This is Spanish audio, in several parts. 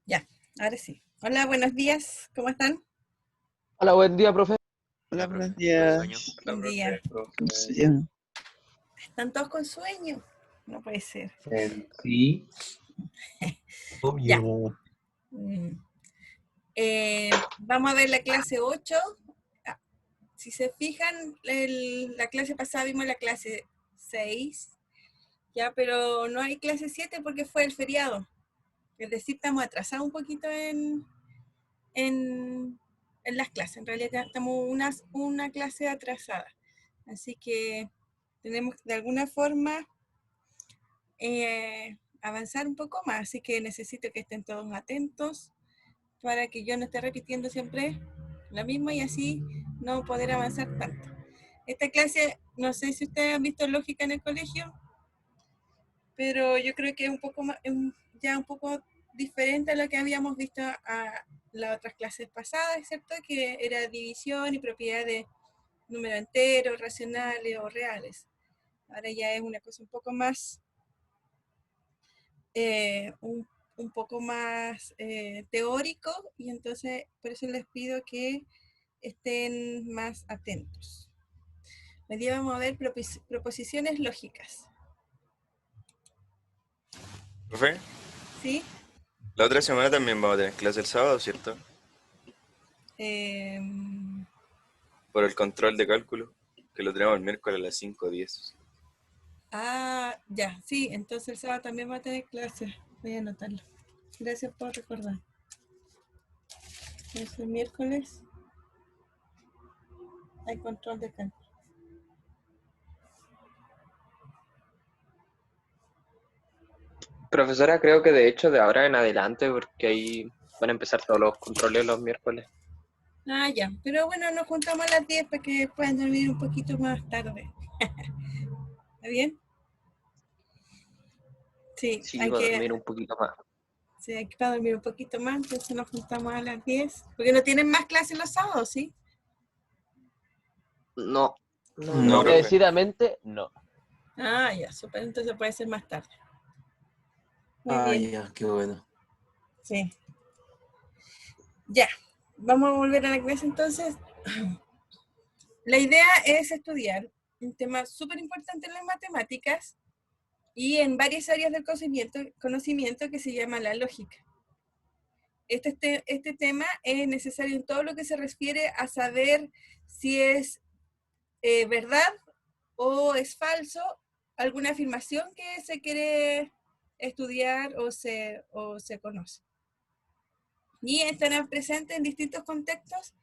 Ya, ahora sí. Hola, buenos días, ¿cómo están? Hola, buen día, profe. Hola, Hola, buenos profe, ¿con sueño? días. Buen día. Sí. ¿Están todos con sueño? No puede ser. Sí. Ya. Obvio. Mm. Vamos a ver la clase 8. Ah, si se fijan, la clase pasada vimos la clase 6, ya, pero no hay clase 7 porque fue el feriado. Es decir, estamos atrasados un poquito en, en las clases. En realidad estamos una clase atrasada. Así que tenemos de alguna forma avanzar un poco más. Así que necesito que estén todos atentos para que yo no esté repitiendo siempre lo mismo y así no poder avanzar tanto. Esta clase, no sé si ustedes han visto lógica en el colegio, pero yo creo que es un poco más, ya un poco diferente a lo que habíamos visto a las otras clases pasadas, ¿cierto? Que era división y propiedad de números enteros, racionales o reales. Ahora ya es una cosa un poco más, un poco más teórico, y entonces por eso les pido que estén más atentos. Hoy día vamos a ver proposiciones lógicas. Profe, ¿Sí? la otra semana también vamos a tener clase el sábado, ¿cierto? Eh, Por el control de cálculo, que lo tenemos el miércoles a las 5:10. ya, sí, entonces el sábado también va a tener clases. Voy a anotarlo. Gracias por recordar. Entonces el miércoles hay control de cálculo. Profesora, creo que de hecho de ahora en adelante, porque ahí van a empezar todos los controles los miércoles. Ya, pero bueno, nos juntamos a las 10 para que puedan dormir un poquito más tarde. ¿Está bien? Sí, Sí, voy a dormir un poquito más. hay que dormir un poquito más, entonces nos juntamos a las 10. Porque no tienen más clases los sábados, ¿sí? No, No, No. profe. merecidamente no. Ya, súper, entonces puede ser más tarde. Muy Ah, bien, ya, qué bueno. sí. Ya, vamos a volver a la clase entonces. La idea es estudiar un tema súper importante en las matemáticas y en varias áreas del conocimiento que se llama la lógica. Este tema es necesario en todo lo que se refiere a saber si es verdad o es falso alguna afirmación que se quiere estudiar o se conoce. Y están presentes en distintos contextos,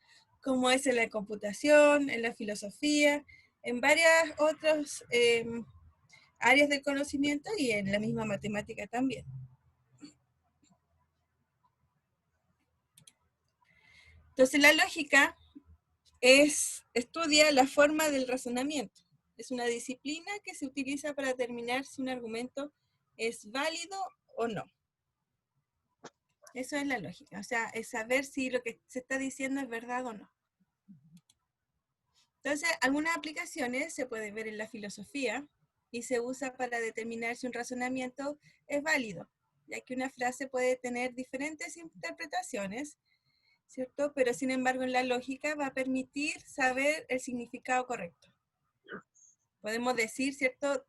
como es en la computación, en la filosofía, en varias otras áreas del conocimiento y en la misma matemática también. Entonces la lógica estudia la forma del razonamiento. Es una disciplina que se utiliza para determinar si un argumento es válido o no. Eso es la lógica, o sea, es saber si lo que se está diciendo es verdad o no. Entonces, algunas aplicaciones se pueden ver en la filosofía y se usa para determinar si un razonamiento es válido, ya que una frase puede tener diferentes interpretaciones, ¿cierto? Pero sin embargo en la lógica va a permitir saber el significado correcto. Podemos decir, ¿cierto?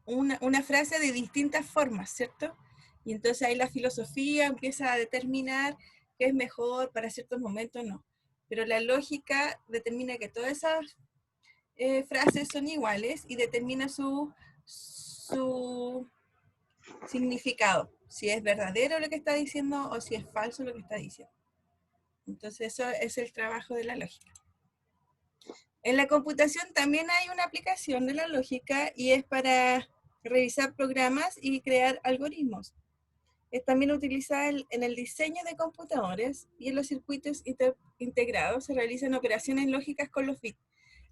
Una frase de distintas formas, ¿cierto? Y entonces ahí la filosofía empieza a determinar qué es mejor para ciertos momentos, no. Pero la lógica determina que todas esas frases son iguales y determina su significado, si es verdadero lo que está diciendo o si es falso lo que está diciendo. Entonces eso es el trabajo de la lógica. En la computación también hay una aplicación de la lógica y es para revisar programas y crear algoritmos. Es también utilizada en el diseño de computadores y en los circuitos integrados se realizan operaciones lógicas con los bits.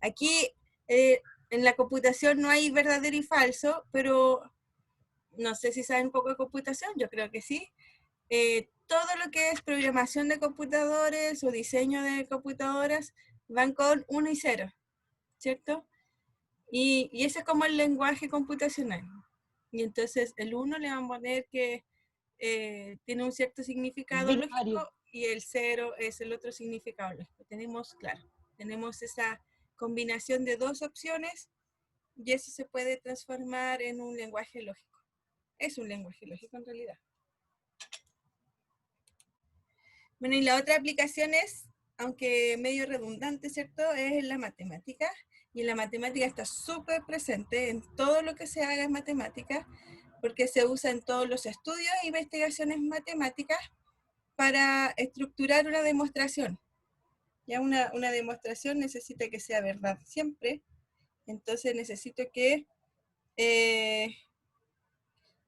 Aquí en la computación no hay verdadero y falso, pero no sé si saben un poco de computación, yo creo que sí. Todo lo que es programación de computadores o diseño de computadoras van con 1 y 0, ¿cierto? Y ese es como el lenguaje computacional. Y entonces el 1 le van a poner que tiene un cierto significado Binario. lógico y el 0 es el otro significado lógico. Tenemos, claro, tenemos esa combinación de dos opciones y eso se puede transformar en un lenguaje lógico. Es un lenguaje lógico en realidad. Bueno, y la otra aplicación es, aunque medio redundante, ¿cierto? Es en la matemática. Y en la matemática está súper presente en todo lo que se haga en matemática, porque se usa en todos los estudios e investigaciones matemáticas para estructurar una demostración. Ya una demostración necesita que sea verdad siempre, entonces necesito que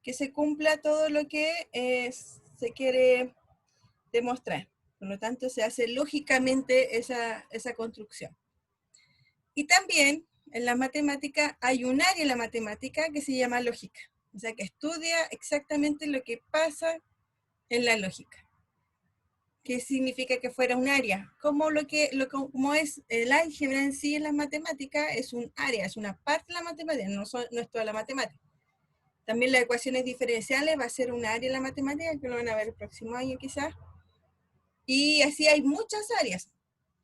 se cumpla todo lo que se quiere demostrar. Por lo tanto, se hace lógicamente esa construcción. Y también en la matemática hay un área en la matemática que se llama lógica, o sea, que estudia exactamente lo que pasa en la lógica. ¿Qué significa que fuera un área? Como como es el álgebra en sí en la matemática, es un área, es una parte de la matemática, no es toda la matemática. También las ecuaciones diferenciales va a ser un área en la matemática, que lo van a ver el próximo año quizás. Y así hay muchas áreas.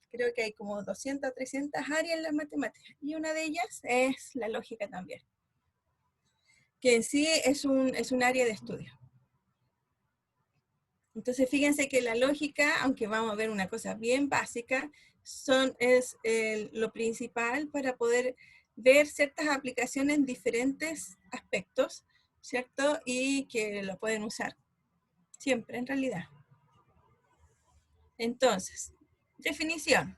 Creo que hay como 200 o 300 áreas en las matemáticas. Y una de ellas es la lógica también, que en sí es un área de estudio. Entonces, fíjense que la lógica, aunque vamos a ver una cosa bien básica, es lo principal para poder ver ciertas aplicaciones en diferentes aspectos, ¿cierto? Y que lo pueden usar siempre, en realidad. Entonces, definición.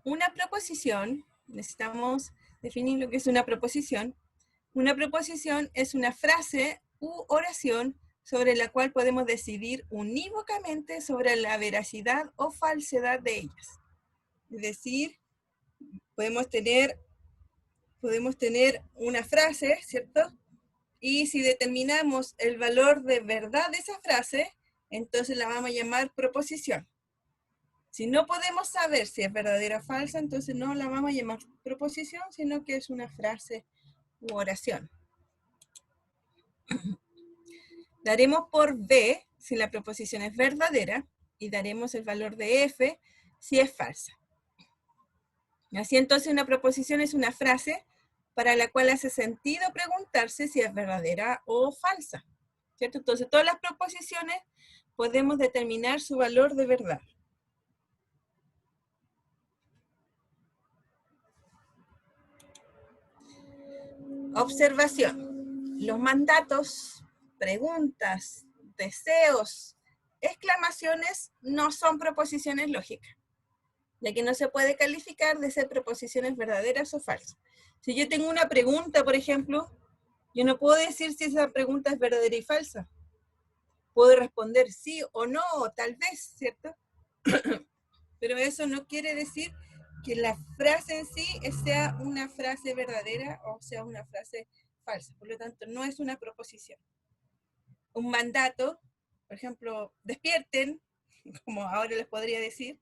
Una proposición, necesitamos definir lo que es una proposición. Una proposición es una frase u oración sobre la cual podemos decidir unívocamente sobre la veracidad o falsedad de ellas. Es decir, podemos tener una frase, ¿cierto? Y si determinamos el valor de verdad de esa frase, entonces la vamos a llamar proposición. Si no podemos saber si es verdadera o falsa, entonces no la vamos a llamar proposición, sino que es una frase u oración. Daremos por B si la proposición es verdadera y daremos el valor de F si es falsa. Así entonces una proposición es una frase para la cual hace sentido preguntarse si es verdadera o falsa, ¿cierto? Entonces todas las proposiciones podemos determinar su valor de verdad. Observación. Los mandatos, preguntas, deseos, exclamaciones no son proposiciones lógicas, ya que no se puede calificar de ser proposiciones verdaderas o falsas. Si yo tengo una pregunta, por ejemplo, yo no puedo decir si esa pregunta es verdadera y falsa. Puedo responder sí o no, o tal vez, ¿cierto? Pero eso no quiere decir que la frase en sí sea una frase verdadera o sea una frase falsa. Por lo tanto, no es una proposición. Un mandato, por ejemplo, despierten, como ahora les podría decir,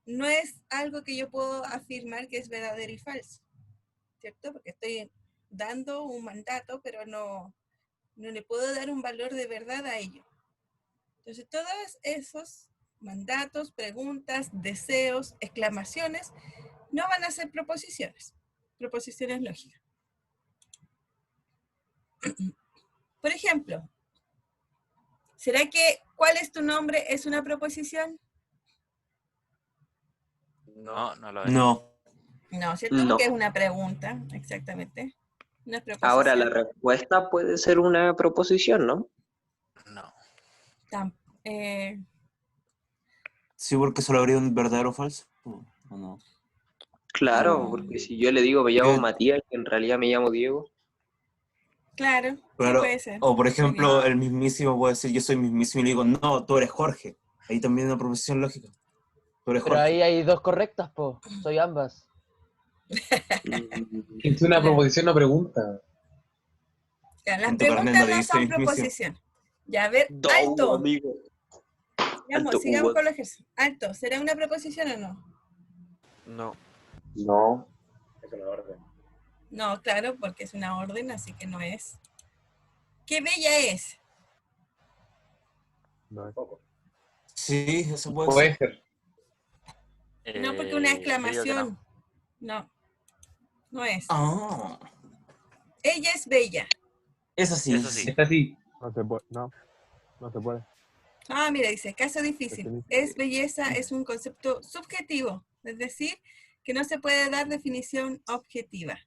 no es algo que yo puedo afirmar que es verdadero y falso, ¿cierto? Porque estoy dando un mandato, pero no le puedo dar un valor de verdad a ello. Entonces, todos esos mandatos, preguntas, deseos, exclamaciones, no van a ser proposiciones lógicas. Por ejemplo, ¿será que ¿cuál es tu nombre es una proposición? No, no lo es. No. No, ¿cierto? No. Porque es una pregunta, exactamente. No es proposición. Ahora la respuesta puede ser una proposición, ¿no? No. Sí, porque solo habría un verdadero o falso. ¿O no? Claro, Oh. porque si yo le digo me llamo Matías y en realidad me llamo Diego. Claro, sí Claro, puede ser. o por Muy ejemplo, bien. el mismísimo puede decir yo soy mismísimo y le digo, no, tú eres Jorge. Ahí también hay una proposición lógica. Tú eres Pero Jorge. ahí hay dos correctas, po. Soy ambas. Es una Claro. proposición o pregunta. Claro, las En tu carnet preguntas no no dice son mismísimo. proposiciones. Ya, a ver, No, alto. amigo. Alto, Sigamos Hugo. con los ejercicios. Alto, ¿será una proposición o no? No. No. Es una orden. No, claro, porque es una orden, así que no es. ¡Qué bella es! No es. Sí, eso puede Puede ser. ser. No, porque una Yo digo que exclamación. No, no es. Ah, Ella es bella. eso sí, Eso sí. Está así. No se puede. No, no se puede. Ah, mira, dice, caso difícil. Definición. Es belleza, es un concepto subjetivo, es decir, que no se puede dar definición objetiva.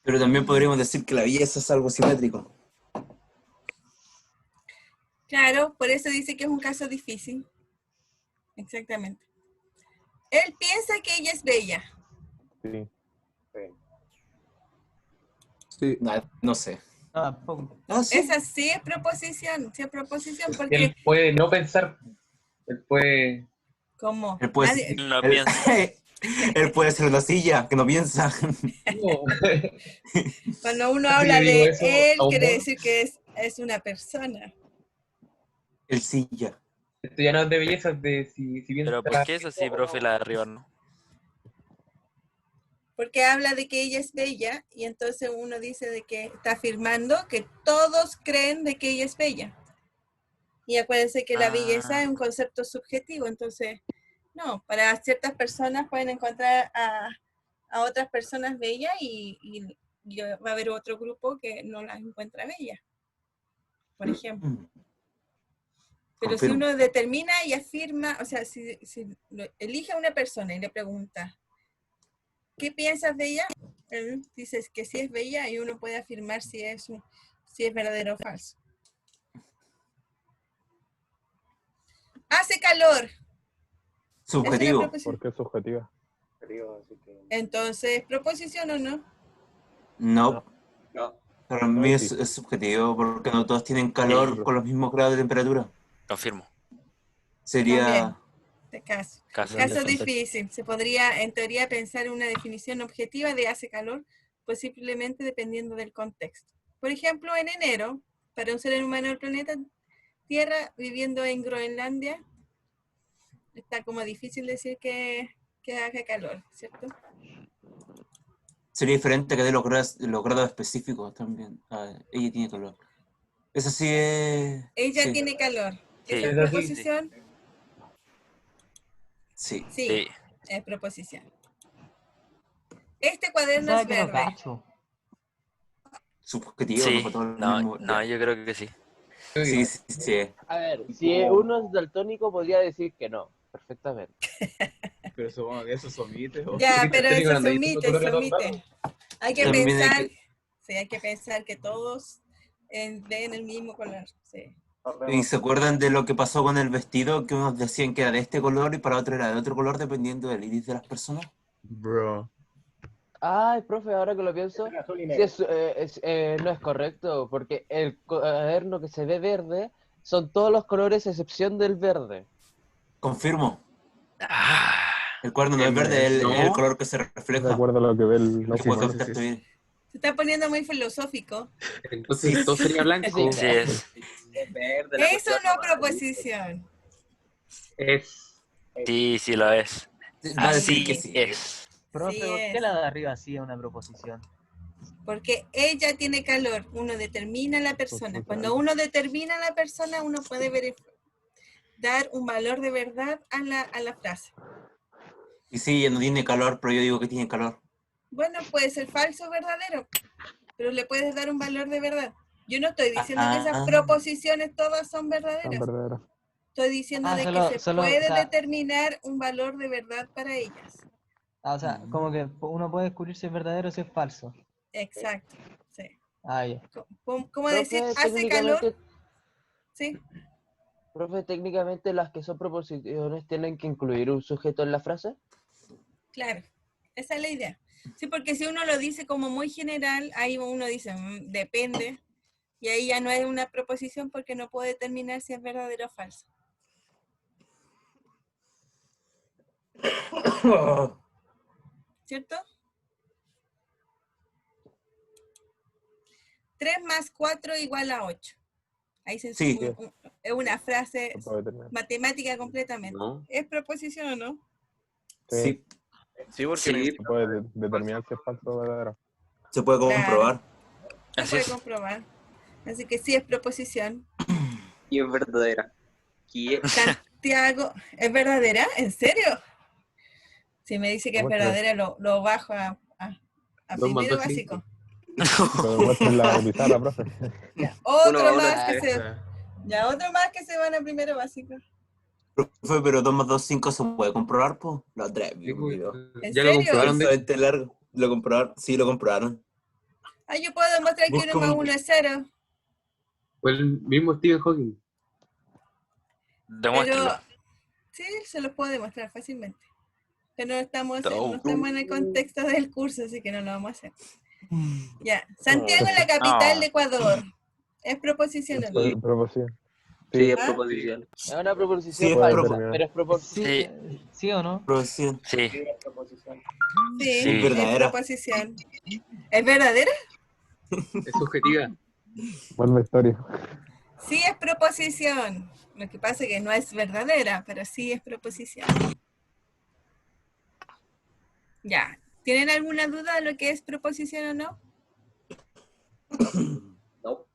Pero también podríamos decir que la belleza es algo simétrico. Claro, por eso dice que es un caso difícil. Exactamente. Él piensa que ella es bella. Sí. Sí. No sé. No, tampoco. Ah, sí. Esa sí es proposición, Él porque puede no pensar. Él puede. como Él puede, nadie, No él- piensa. él puede ser una silla que no piensa. No. cuando uno Si habla yo digo de eso él, a un quiere mono, decir que es una persona. El silla. esto ya no es de belleza, es de si bien Pero está ¿por qué es así, rico o profe, no. la de arriba no? Porque habla de que ella es bella y entonces uno dice de que está afirmando que todos creen de que ella es bella. Y acuérdense que la belleza es un concepto subjetivo, entonces, no, para ciertas personas pueden encontrar a otras personas bellas y va a haber otro grupo que no las encuentra bellas, por ejemplo. Pero si Confirmo. uno determina y afirma, o sea, si elige a una persona y le pregunta, ¿qué piensas de ella? Él dice que sí es bella y uno puede afirmar si es verdadero o falso. Hace calor. Es una Subjetivo. proposición. Porque es subjetiva. Entonces, ¿proposición o no? No. No. Para mí es subjetivo porque no todos tienen calor con los mismos grados de temperatura. Confirmo. Sería... También, de caso. Caso Caso difícil. difícil. Se podría, en teoría, pensar en una definición objetiva de hace calor, posiblemente dependiendo del contexto. Por ejemplo, en enero, para un ser humano del planeta Tierra viviendo en Groenlandia, está como difícil decir que haga calor, ¿cierto? Sería diferente que de los grados específicos también. Ella tiene calor. Eso sí es... Ella sí. tiene calor. Sí. ¿Esa es Es así, proposición? Sí. Sí, Sí. es proposición. Este cuaderno ¿Sabe es que no verde. cacho? Subjetivo, Sí. no para todos el No, mismo. no, yo creo que sí. Sí, sí, sí. A ver, si uno es daltónico, podría decir que no, perfectamente. Pero supongo que eso se omite. ¿O? Ya, Porque pero técnico eso no se anda diciendo omite, color se a todos omite. lados. Hay que También hay pensar, que- sí, hay que pensar que todos ven el mismo color, sí. ¿Y se acuerdan de lo que pasó con el vestido? Que unos decían que era de este color y para otro era de otro color dependiendo del iris de las personas. Bro. Ay, profe, ahora que lo pienso, sí no es correcto, porque el cuaderno que se ve verde son todos los colores a excepción del verde. Confirmo. Ah, El cuaderno no es verde, es No. el color que se De refleja. acuerdo a lo que ve el Que ojo puede humano. captar tu iris. Se está poniendo muy filosófico. Entonces todo sería blanco. Sí. sí es. Es verde la Eso cuestión, no nomás. proposición. Es. Sí, sí lo es. Va a decir que Así sí. es. Profe, Sí ¿por es. qué la de arriba sí es una proposición? Porque ella tiene calor, uno determina a la persona. Cuando uno determina a la persona, uno puede dar un valor de verdad a la frase. Y sí, ella no tiene calor, pero yo digo que tiene calor. Bueno, puede ser falso o verdadero, pero le puedes dar un valor de verdad. Yo no estoy diciendo que esas proposiciones todas son Tan verdaderas. verdadero. Estoy diciendo de que se puede determinar un valor de verdad para ellas. O sea, como que uno puede descubrir si es verdadero o si es falso. Exacto. Sí. Ah, ya. Como decir, hace calor. Sí. Profe, técnicamente las que son proposiciones tienen que incluir un sujeto en la frase. Claro, esa es la idea. Sí, porque si uno lo dice como muy general, ahí uno dice, depende, y ahí ya no es una proposición porque no puedo determinar si es verdadero o falso. ¿Cierto? 3 más 4 igual a 8. Ahí se Sí. es una frase Se puede determinar. matemática completamente. No. ¿Es proposición o no? Sí. Sí, porque Sí. Se puede determinar si es falso o verdadero. Se puede comprobar. Se Así puede es. comprobar. Así que sí es proposición. Y es verdadera. ¿Qué? Santiago, ¿es verdadera? ¿En serio? Si me dice que es ¿Cómo que? verdadera, lo bajo a Dos más primero dos, básico. Pero muestren la pizarra, profe. Ya, otro Uno, más uno, que se... Esa. Ya, otro más que se van a primero básico. Profe, pero 2 más 2, 5 se puede comprobar, pues. Lo atrevo, yo. ¿En Ya lo serio? comprobaron, de hecho. Solamente largo. ¿Lo comprobaron? Sí, lo comprobaron. Ah, yo puedo demostrar que Busca 1 más un- 1 es 0. Fue el mismo Stephen Hawking. Demuéstralo. Pero sí, se los puedo demostrar fácilmente. Pero no estamos No. en el contexto del curso, así que no lo vamos a hacer. Ya, Santiago es la capital No. de Ecuador. ¿Es proposición o no? Sí. Proposición. Sí, es ¿Ah? proposición. Es una proposición Sí, es Puede falsa, terminar. pero es proposición. Sí, ¿Sí o no? Proposición. sí. Sí, Sí. es Verdadera. proposición. ¿Es verdadera? Es subjetiva. Vuelve historia. Sí, es proposición. Lo que pasa es que no es verdadera, pero sí es proposición. Ya. ¿Tienen alguna duda de lo que es proposición o no? No.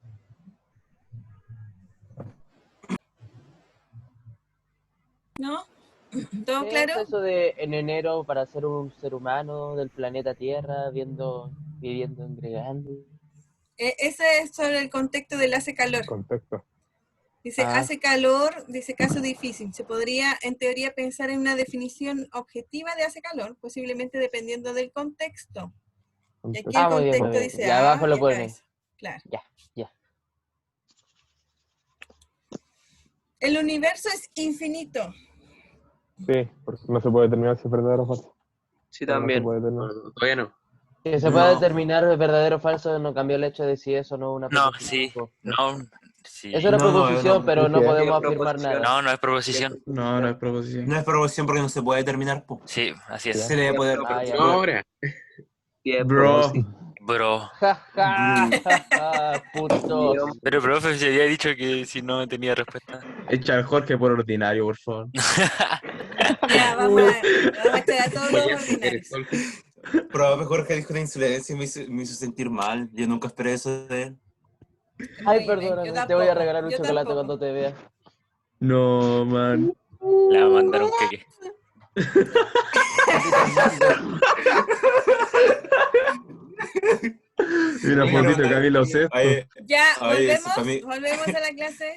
¿No? ¿Todo ¿Qué claro? es eso de en enero para ser un ser humano del planeta Tierra, viviendo en Gringolandia? Ese es sobre el contexto del hace calor. Contexto. Dice, Ah. hace calor, dice caso difícil. Se podría, en teoría, pensar en una definición objetiva de hace calor, posiblemente dependiendo del contexto. Y aquí el Muy bien, contexto muy bien. dice, Y abajo lo y acá pone. eso. Claro. Ya. El universo es infinito. Sí, porque no se puede determinar si es verdadero o falso. Sí, Pero no se también. puede determinar. No, todavía no. Que se pueda No. determinar el verdadero o falso no cambió el hecho de si eso no es una No, proposición. sí. No, sí. Es una No, no, proposición, no. pero no Sí, es podemos proposición. afirmar nada. No, no es proposición. No, no es proposición. No es proposición porque no se puede determinar, pues. Sí, así Ya. es. Se le debe poder. Ah, ya. No ahora. Sí, es Bro. proposición. Bro. Ja, ja, ja, ja, putos. Pero profe, se había dicho que si no tenía respuesta. Echa al Jorge por ordinario, por favor. Ya, vamos a echar a todos los ordinarios. Profe Jorge dijo una insolencia y me hizo sentir mal. Yo nunca esperé eso de él. Ay, Muy bien, perdóname, yo te voy a tampoco, regalar un yo chocolate tampoco. cuando te vea. No, man. Le va a mandar un queque. Mira, Oiga, fotito no, de Camilo Sesto. Ay, Ya, Ay, eso para mí- volvemos a la clase.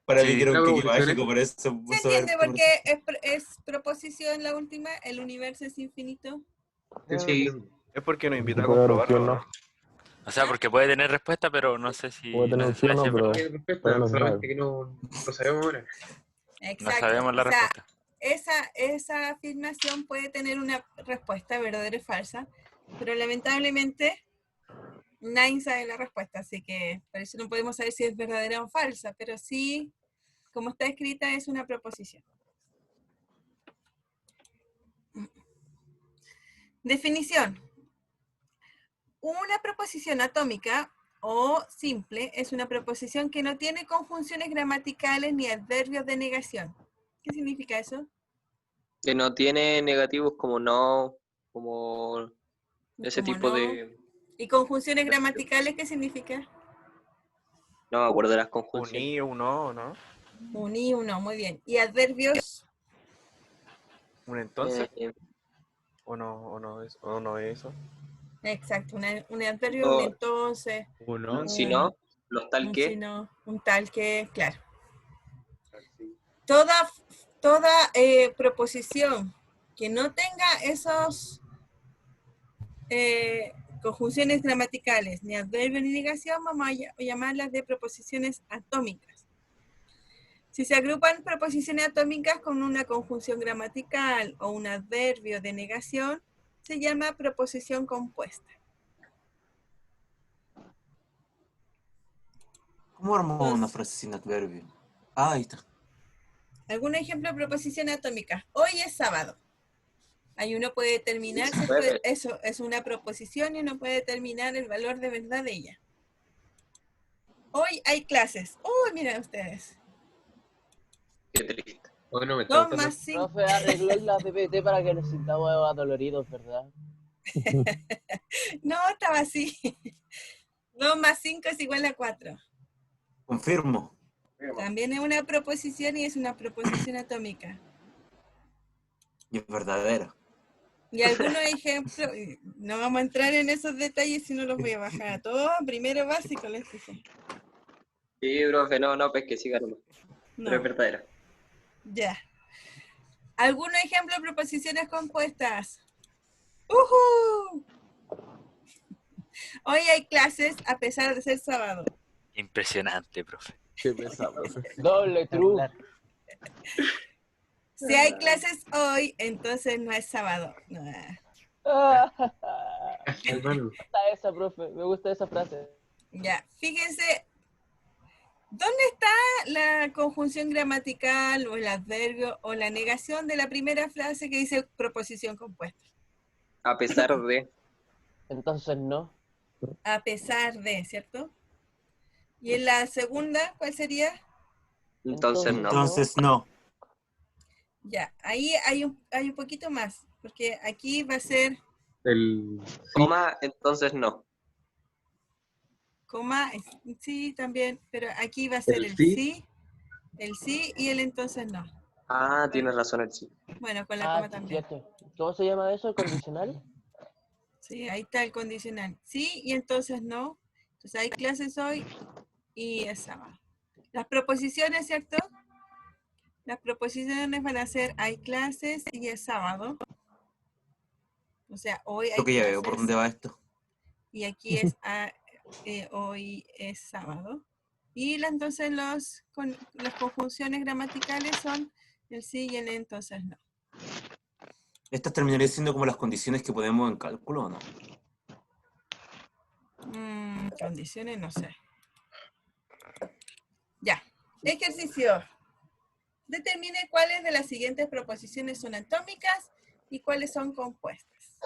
para Sí, mí que era la un queque proposición mágico, es- por eso. ¿Se puso entiende ver- por qué es proposición la última? El universo es infinito. Sí. Es porque nos invita a Puede haber un sí o comprobarlo, no. ¿no? O sea, porque puede tener respuesta, pero no sé si. Puede tener No un se sí o sabe no, si es pero- verdad. Tiene respuesta, Pero no se solamente sabe. que no lo sabemos ahora. Exacto. No sabemos la O sea, respuesta. esa afirmación puede tener una respuesta verdadera o falsa, pero lamentablemente nadie sabe la respuesta, así que por eso no podemos saber si es verdadera o falsa, pero sí, como está escrita, es una proposición. Definición. Una proposición atómica o simple es una proposición que no tiene conjunciones gramaticales ni adverbios de negación. ¿Qué significa eso? Que no tiene negativos como no, como ese Como tipo no. de... ¿Y conjunciones gramaticales qué significa? No me acuerdo de las conjunciones. Uní, uno, ¿no? Un y uno, muy bien. ¿Y adverbios? Un entonces. Eh, ¿O no es eso? Exacto, un adverbio, un entonces, Uno. si no, los tal un que... si no, un tal que, claro. Toda proposición que no tenga esos conjunciones gramaticales, ni adverbio ni negación, vamos a llamarlas de proposiciones atómicas. Si se agrupan proposiciones atómicas con una conjunción gramatical o un adverbio de negación, se llama proposición compuesta. ¿Cómo armó una frase sin adverbio? Ah, ahí está. ¿Algún ejemplo de proposición atómica? Hoy es sábado. Ahí uno puede determinar si eso es una proposición y uno puede determinar el valor de verdad de ella. Hoy hay clases. Uy, miren ustedes. Qué triste. Bueno, me 2 más 5. Profe, arregló la PPT para que nos sintamos adoloridos, ¿verdad? No, estaba así. 2 más 5 es igual a 4. Confirmo. También es una proposición y es una proposición atómica. Y es verdadero. Y algunos ejemplos, no vamos a entrar en esos detalles, si no los voy a bajar a todos. Primero básico les dije. Sí, profe, no, pues que siga nomás. Pero es No, verdadero. ya. Algunos ejemplos de proposiciones compuestas. ¡Uhú! Hoy hay clases a pesar de ser sábado. Impresionante, profe. Qué pesado, profe. Doble true. Si hay clases hoy, entonces no es sábado. No. Hermano. Me gusta esa, profe. Me gusta esa frase. Ya, fíjense, ¿dónde está la conjunción gramatical o el adverbio o la negación de la primera frase que dice proposición compuesta? A pesar de. Entonces no. A pesar de, ¿cierto? Y en la segunda, ¿cuál sería? Entonces no. Entonces no. Ya, ahí hay un poquito más, porque aquí va a ser El Coma, entonces no. coma, sí también, pero aquí va a ser el sí y el entonces no. Ah, tienes razón el sí. Bueno, con la Ah, coma sí, también. cierto. ¿Cómo se llama eso? ¿El condicional? Sí, ahí está el condicional. Sí y entonces no. Entonces hay clases hoy y es sábado. Las proposiciones, ¿cierto? Las proposiciones van a ser hay clases y es sábado. O sea, hoy hay Creo que ya veo por clases dónde va esto. y aquí es hoy es sábado. Y entonces las conjunciones gramaticales son el sí y el entonces no. ¿Estas terminarían siendo como las condiciones que ponemos en cálculo o no? Condiciones, no sé. Ya. Ejercicio. Determine cuáles de las siguientes proposiciones son atómicas y cuáles son compuestas.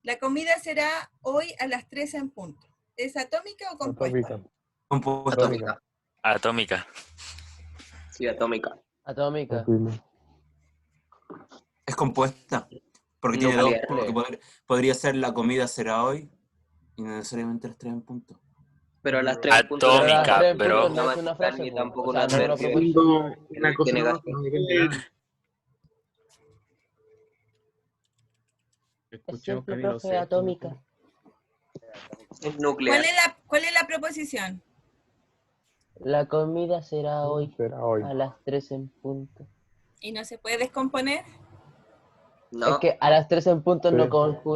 La comida será hoy a las 3 en punto. ¿Es atómica o compuesta? Atómica. Compuesta. Atómica. Atómica. Sí, atómica. Atómica. Confirmo. Es compuesta. Porque No, tiene dos. vale. Porque podría ser la comida será hoy y no necesariamente las 3 en punto. Pero las 3 en punto Pero las Atómica, tres en pero- punto no es una gramatical frase, ni po. tampoco O sea, una no es una adverbial. proposición. una cosa De no, negación. no depende de nada. Es Escuchemos simple, Camilo profe, VI. atómica. Es nuclear. ¿Cuál es la proposición? La comida será hoy Será hoy. a las 3 en punto. ¿Y no se puede descomponer? No. Es que a las 3 en punto Sí.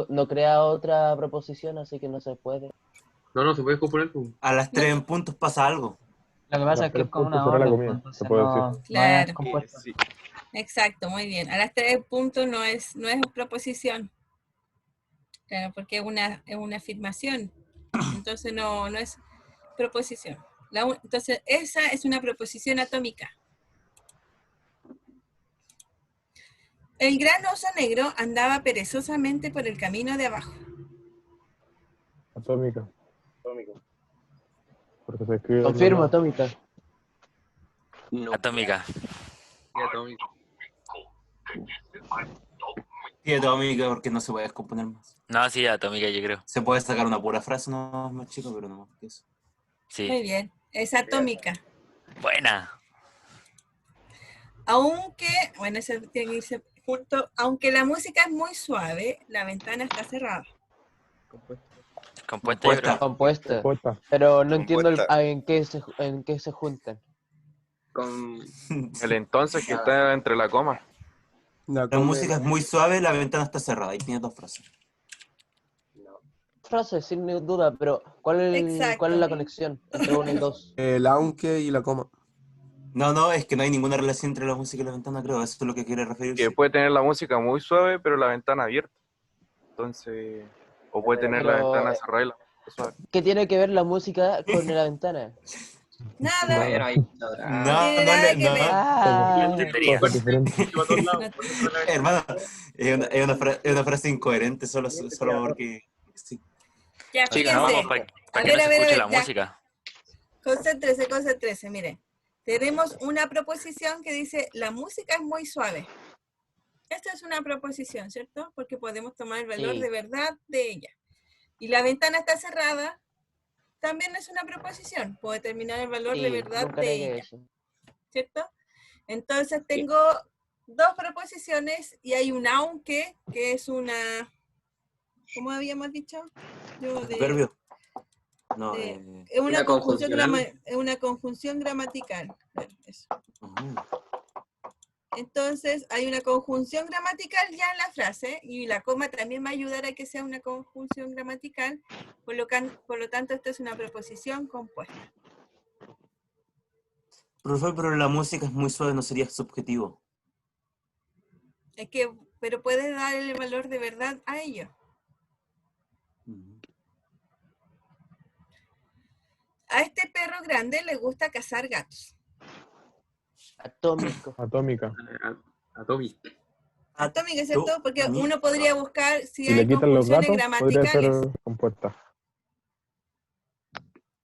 no crea otra proposición, así que no se puede. No se puede componer. Pues. A las 3 en puntos pasa algo. Lo que pasa es que es Tres como puntos una será la orden, comida, pues, se entonces puede no, decir. no es Claro. compuesto. Sí. Exacto, muy bien. A las 3 puntos no es proposición. Claro, porque es una afirmación. Entonces no es proposición. Entonces esa es una proposición atómica. El gran oso negro andaba perezosamente por el camino de abajo. Atómica. Porque se escribe. Confirmo, atómica. No. Atómica. Sí, atómica. Sí, atómica porque no se puede descomponer más. No, sí, atómica, yo creo. Se puede sacar una pura frase, no más chico, pero no más que eso. Sí. Muy bien, es atómica. Buena. Aunque, bueno, eso tiene que irse junto. Aunque la música es muy suave, la ventana está cerrada. Compuesta, yo creo. Compuesta. Compuesta. Pero no entiendo Compuesta. en qué se juntan. Con... El entonces que está entre la coma. La música es muy suave, la ventana está cerrada. Ahí tiene dos frases. Frase, sin duda, pero ¿cuál es Exacto. la conexión entre uno y dos? El aunque y la coma. No, es que no hay ninguna relación entre la música y la ventana, creo. Eso es lo que quiere referirse. Que puede tener la música muy suave, pero la ventana abierta. Entonces, o puede tener la Pero- ventana cerrada y la música suave. ¿Qué tiene que ver la música con la ventana? Nada. Bueno, ahí No, tiene nada que ver. Ah, Tontería. Cosas diferentes. Hermano, es una frase incoherente solo porque... Sí. Ya, Chicas, fíjense. vamos, para A que no ver, se a ver, escuche a ver, la ya. música. Concéntrese, mire. Tenemos una proposición que dice, la música es muy suave. Esta es una proposición, ¿cierto? Porque podemos tomar el valor Sí. de verdad de ella. Y la ventana está cerrada. también es una proposición. Puedo determinar el valor de Sí, verdad nunca de negué ella, eso. ¿cierto? Entonces tengo dos proposiciones y hay un aunque, que es una, ¿cómo habíamos dicho? Adverbio. No, Es una conjunción, conjuncional. es una conjunción gramatical. Bueno, eso. Entonces, hay una conjunción gramatical ya en la frase, y la coma también va a ayudar a que sea una conjunción gramatical, por lo tanto, esto es una preposición compuesta. Profe, pero la música es muy suave, no sería subjetivo. Es que, pero puedes dar el valor de verdad a ello. A este perro grande le gusta cazar gatos. Atómico. Atómica. Atómico. Atómica, ¿cierto? Porque Atómica. uno podría buscar si Si le hay quitan los conjunciones gatos, podría gramaticales. ser compuesta.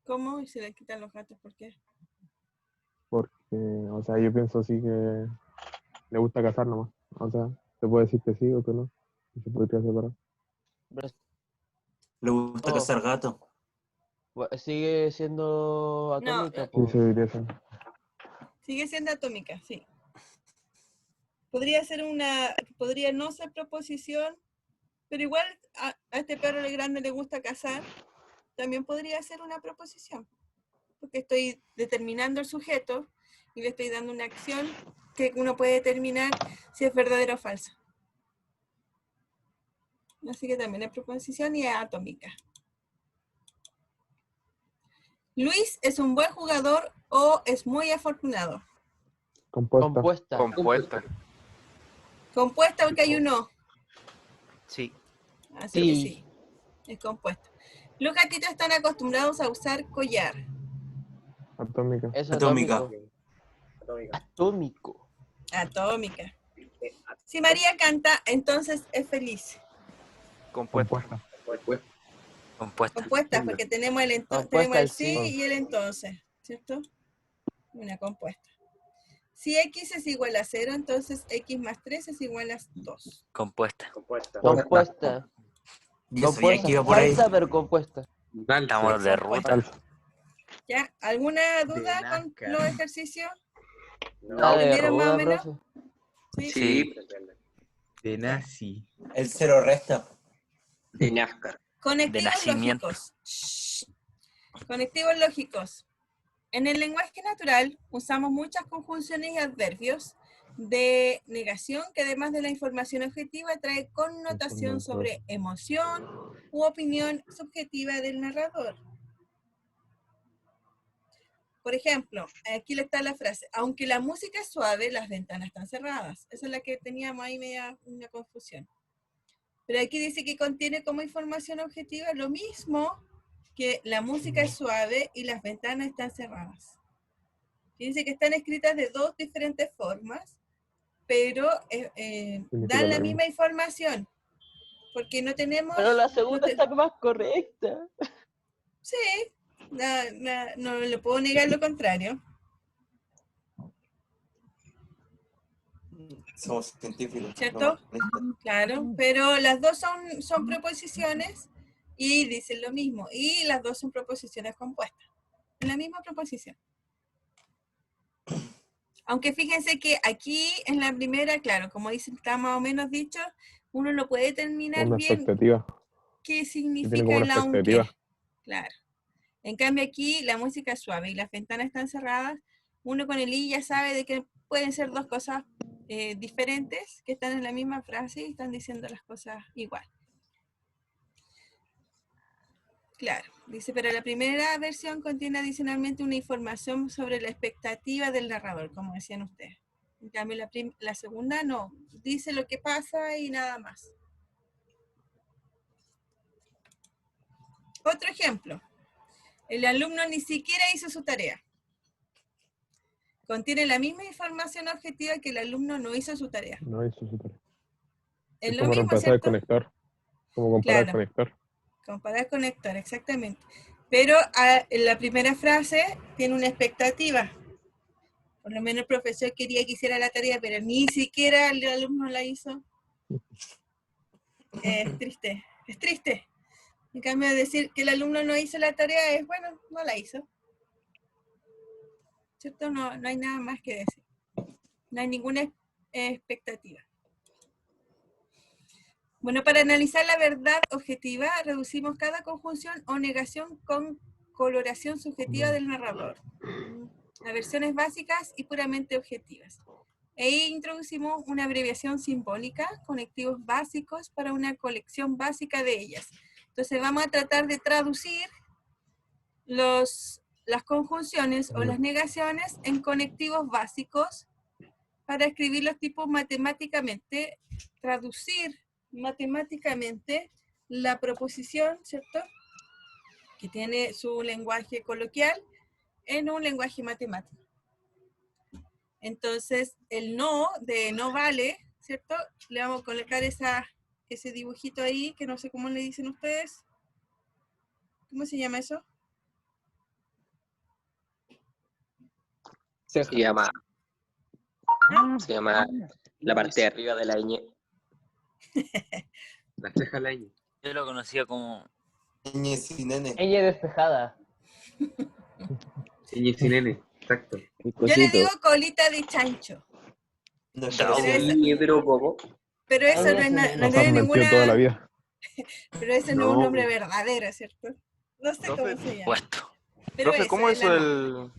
¿Cómo? ¿Y si le quitan los gatos? ¿Por qué? Porque, o sea, yo pienso sí que le gusta cazar nomás. O sea, se puede decir que sí o que no. Y se podría separar. Le gusta Oh. cazar gato. Sigue siendo atómica, Sí, po. se diría eso. Sigue siendo atómica, sí. Podría no ser proposición, pero igual a este perro grande le gusta cazar, también podría ser una proposición, porque estoy determinando el sujeto y le estoy dando una acción que uno puede determinar si es verdadero o falso. Así que también es proposición y es atómica. Luis es un buen jugador o es muy afortunado. Compuesta. Compuesta. Compuesta porque hay un O. Sí. Así que sí, es compuesta. Los gatitos están acostumbrados a usar collar. Atómica. Es Atómica. Atómico. Atómica. Si María canta, entonces es feliz. Compuesta. Compuesta. Compuesta, porque tenemos el, Compuesta tenemos el el sí sí. y el entonces, ¿cierto? Una compuesta. Si x es igual a 0, entonces x más 3 es igual a 2. Compuesta. Compuesta. Yo sabía que iba por ahí. Falsa, pero compuesta. Estamos de ruta. ¿Ya? ¿Alguna duda con los ejercicios? ¿Está de ¿Entendieron más o ruda, menos? profe? Sí. De nazi. El cero resta. De NASCAR. Conectivos De nacimiento. lógicos. Shh. Conectivos lógicos. En el lenguaje natural usamos muchas conjunciones y adverbios de negación que además de la información objetiva trae connotación sobre emoción u opinión subjetiva del narrador. Por ejemplo, aquí está la frase, aunque la música es suave, las ventanas están cerradas. Esa es la que teníamos ahí media una confusión. Pero aquí dice que contiene como información objetiva lo mismo que la música es suave y las ventanas están cerradas. Dice que están escritas de dos diferentes formas, pero dan la misma información, porque no tenemos... Pero la segunda está más correcta. Sí, no le puedo negar lo contrario. Somos científicos. ¿Cierto? Claro, pero las dos son proposiciones y dicen lo mismo, y las dos son proposiciones compuestas, en la misma proposición. Aunque fíjense que aquí en la primera, claro, como dice, está más o menos dicho, uno no puede determinar Una bien expectativa. qué Tiene como significa una el aunque. expectativa. Claro. En cambio aquí la música es suave y las ventanas están cerradas, uno con el i ya sabe de que pueden ser dos cosas diferentes que están en la misma frase y están diciendo las cosas igual. Claro, dice, pero la primera versión contiene adicionalmente una información sobre la expectativa del narrador, como decían ustedes. En cambio, la segunda no, dice lo que pasa y nada más. Otro ejemplo, el alumno ni siquiera hizo su tarea. Contiene la misma información objetiva que el alumno no hizo su tarea. No hizo su tarea. Es lo como mismo, reemplazar ¿cierto? el conector. Como comparar el Claro. conector. Comparar conector, exactamente. Pero en la primera frase tiene una expectativa. Por lo menos el profesor quería que hiciera la tarea, pero ni siquiera el alumno la hizo. Es triste, es triste. En cambio de decir que el alumno no hizo la tarea es, bueno, no la hizo. ¿Cierto? No hay nada más que decir. No hay ninguna expectativa. Bueno, para analizar la verdad objetiva, reducimos cada conjunción o negación con coloración subjetiva del narrador a versiones básicas y puramente objetivas. E introducimos una abreviación simbólica, conectivos básicos para una colección básica de ellas. Entonces vamos a tratar de traducir las conjunciones o las negaciones en conectivos básicos para escribir los tipos matemáticamente, traducir matemáticamente la proposición, ¿cierto? Que tiene su lenguaje coloquial en un lenguaje matemático. Entonces, el no de no vale, ¿cierto? Le vamos a colocar ese dibujito ahí, que no sé cómo le dicen ustedes. ¿Cómo se llama eso? Se llama la parte de arriba de la ñ. La ceja la ñ. Yo lo conocía como Ñ sin N. Ella despejada. Ñ sin N, exacto. Yo le digo colita de chancho. No es Pero parecido. ese- Pero poco. Pero eso no, no Nos tiene han mentido toda la ninguna... vida. Pero ese no es No, un nombre pues. verdadero, ¿cierto? No sé cómo se llama. puesto. Pero Profe, ¿cómo es eso la del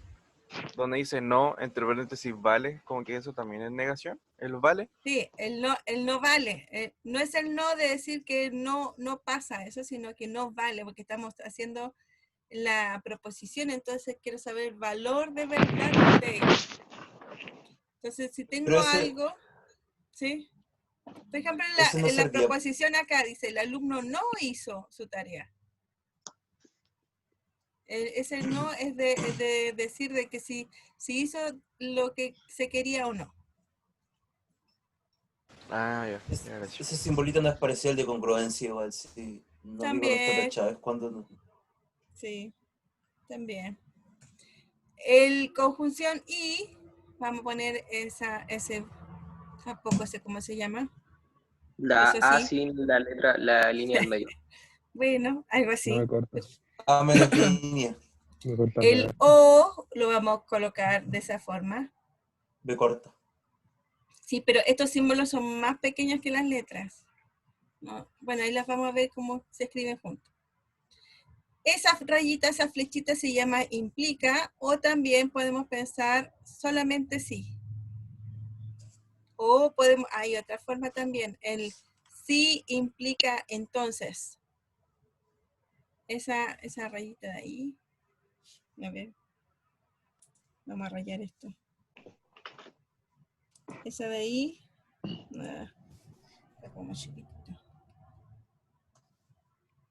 donde dice no, entre paréntesis vale? ¿Como que eso también es negación? ¿El vale? Sí, el no vale. No es el no de decir que no pasa eso, sino que no vale, porque estamos haciendo la proposición, entonces quiero saber el valor de verdad de ello. Entonces, si tengo Pero ese- algo, ¿sí? Por ejemplo, Ese no en la serviría. proposición acá dice, el alumno no hizo su tarea. Ese no es de decir de que si hizo lo que se quería o no. Ah, ya, ya, gracias. Ese simbolito no es parecido al de congruencia igual, sí. No vi con También. de Chávez cuando no. Sí, también. El conjunción y, vamos a poner ese, tampoco sé cómo se llama. La Eso A sí. sin la letra, la línea del medio. Bueno, algo No así. me cortas. A menos línea. Me cortas. El O lo vamos a colocar de esa forma. B corta. Sí, pero estos símbolos son más pequeños que las letras. ¿No? Bueno, ahí las vamos a ver cómo se escriben juntos. Esa rayita, esa flechita se llama implica, o también podemos pensar solamente sí. O podemos, hay otra forma también, el sí implica entonces. Esa rayita de ahí. A ver. Vamos a rayar esto. Esa de ahí. Está como chiquitito.